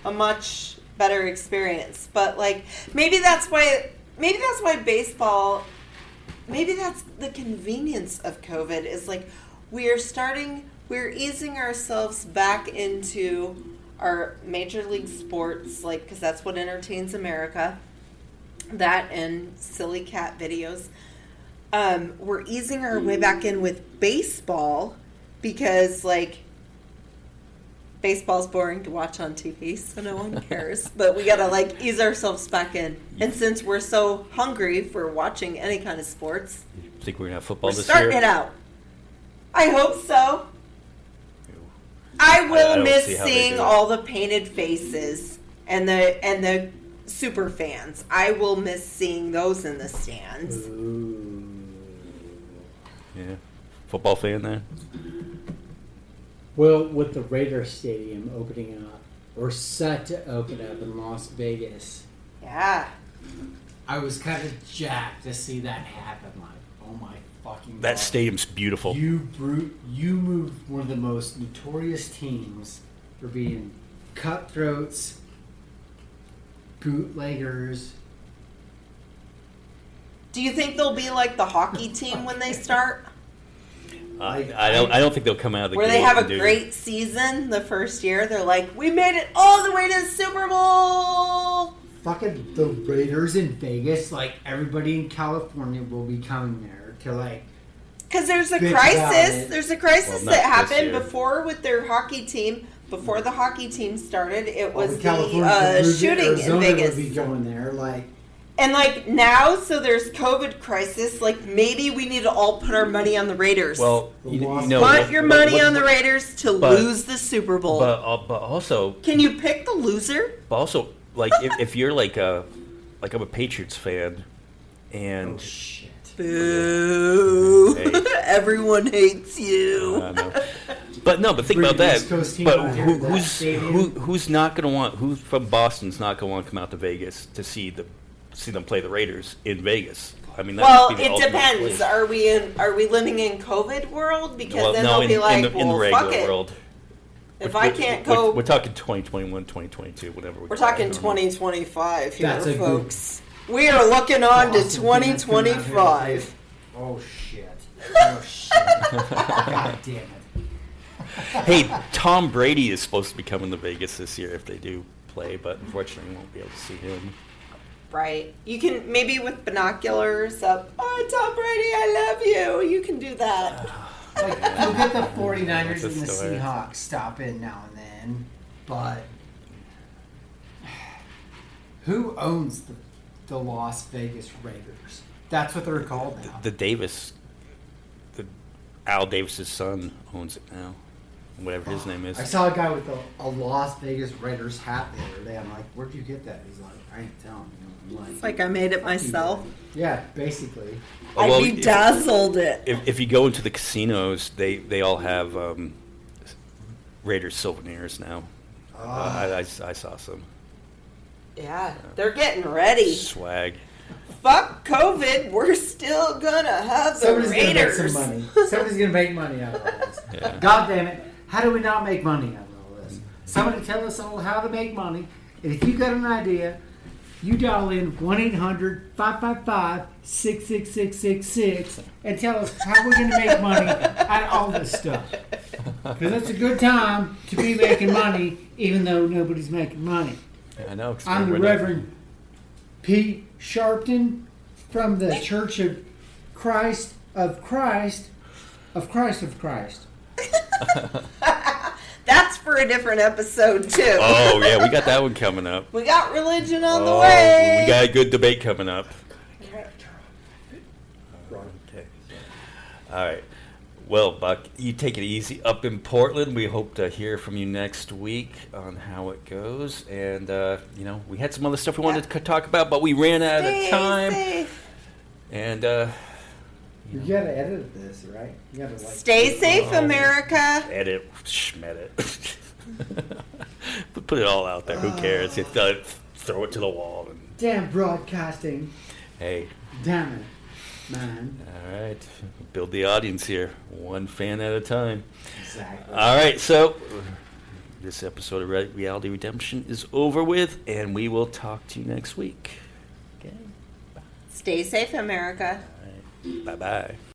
S1: a much better experience. But like, maybe that's why baseball, maybe that's the convenience of COVID, is like we're easing ourselves back into our major league sports, like, because that's what entertains America. That and silly cat videos. We're easing our way back in with baseball because, like, baseball's boring to watch on TV, so no one cares. But we gotta, like, ease ourselves back in. And since we're so hungry for watching any kind of sports,
S2: Think we're gonna have football
S1: we're
S2: this
S1: starting
S2: year?
S1: it out. I hope so. I
S2: I
S1: will
S2: don't
S1: miss
S2: see how they
S1: seeing
S2: do it.
S1: all the painted faces and the super fans. I will miss seeing those in the stands.
S3: Ooh.
S2: Yeah. Football fan there?
S3: Well, with the Raider Stadium opening up, or set to open up in Las Vegas,
S1: Yeah.
S3: I was kind of jacked to see that happen. Like, oh my fucking
S2: That
S3: God.
S2: stadium's beautiful.
S3: You moved one of the most notorious teams for being cutthroats, bootleggers.
S1: Do you think they'll be like the hockey team when they start?
S2: I don't think they'll come out of the
S1: Where they
S2: gate
S1: have
S2: and
S1: a
S2: do-
S1: great season the first year. They're like, we made it all the way to the Super Bowl.
S3: Fucking the Raiders in Vegas, like everybody in California will be coming there to like.
S1: Because there's a
S3: Bitch about
S1: crisis.
S3: it.
S1: There's a crisis
S2: Well, not
S1: that
S2: this
S1: happened
S2: year.
S1: before with their hockey team. before the hockey team started, it
S3: All
S1: was
S3: California,
S1: the
S3: Peru,
S1: shooting
S3: Arizona
S1: in Vegas.
S3: would be going there, like.
S1: And like now, so there's COVID crisis. Like maybe we need to all put our money on the Raiders.
S2: Well, you know,
S1: put your money on the Raiders to
S2: but-
S1: lose the Super Bowl.
S2: but also,
S1: Can you pick the loser?
S2: but also, like if you're like I'm a Patriots fan, and
S3: Oh shit.
S1: Boo!
S2: Hey.
S1: Everyone hates you.
S2: I know. But no, but think
S3: Bring
S2: about
S3: the
S2: that.
S3: East Coast team
S2: But
S3: out here to that stadium.
S2: who's not gonna want? Who from Boston's not gonna want to come out to Vegas to see them play the Raiders in Vegas? I mean, that
S1: Well,
S2: must be the
S1: it
S2: ultimate
S1: depends.
S2: place.
S1: Are we living in COVID world? Because
S2: Well,
S1: then
S2: no,
S1: they'll be like,
S2: in the
S1: well,
S2: regular
S1: fuck it.
S2: world.
S1: If I can't go,
S2: We're talking 2021, 2022, whatever.
S1: we're talking 2025 here,
S3: That's a good-
S1: folks. We are looking on to
S3: Boston fans come out here and
S1: 2025.
S3: say, oh shit. Oh shit. God damn it.
S2: Hey, Tom Brady is supposed to be coming to Vegas this year if they do play, but unfortunately, we won't be able to see him.
S1: Right. You can maybe with binoculars up. Oh, Tom Brady, I love you. You can do that.
S3: Like, you'll get the 49ers
S2: That's a
S3: and the
S2: story.
S3: Seahawks stop in now and then, but who owns the Las Vegas Raiders? That's what they're called now.
S2: Al Davis's son owns it now, whatever his name is.
S3: I saw a guy with a Las Vegas Raiders hat the other day. I'm like, where'd you get that? He's like, I ain't telling you. I'm
S1: It's like I made it myself.
S3: yeah, basically.
S2: Oh, well,
S1: I bedazzled it.
S2: If you go into the casinos, they all have Raiders souvenirs now. I saw some
S1: Yeah, they're getting ready.
S2: swag.
S1: Fuck COVID, we're still gonna have the
S3: Somebody's gonna make
S1: Raiders.
S3: some money. Somebody's gonna make money out of all this.
S2: Yeah.
S3: God damn it! How do we not make money out of all this? Somebody tell us all how to make money. And if you got an idea, you dial in 1-800-555-66666 and tell us how we're gonna make money out of all this stuff. Because it's a good time to be making money, even though nobody's making money.
S2: I know. 'cause
S3: I'm the
S2: we're not-
S3: Reverend Pete Sharpton from the Church of Christ of Christ of Christ of Christ.
S1: That's for a different episode too.
S2: Oh yeah, we got that one coming up.
S1: We got religion on the
S2: Oh,
S1: way.
S2: we got a good debate coming up. Okay. All right. Well, Buck, you take it easy up in Portland. We hope to hear from you next week on how it goes. And, we had some other stuff we wanted to talk about, but we ran out
S1: Stay
S2: of time.
S1: safe.
S3: You
S2: And,
S3: gotta edit this, right? You gotta like.
S1: Stay safe,
S2: Oh.
S1: America.
S2: edit, schmed it. Put it all out there. Who cares? Throw it to the wall. And,
S3: Damn broadcasting.
S2: hey,
S3: Damn it, man.
S2: all right. Build the audience here. One fan at a time.
S3: Exactly.
S2: All right, so this episode of Reality Redemption is over with, and we will talk to you next week. Okay.
S1: Stay safe, America.
S2: All right. Bye-bye.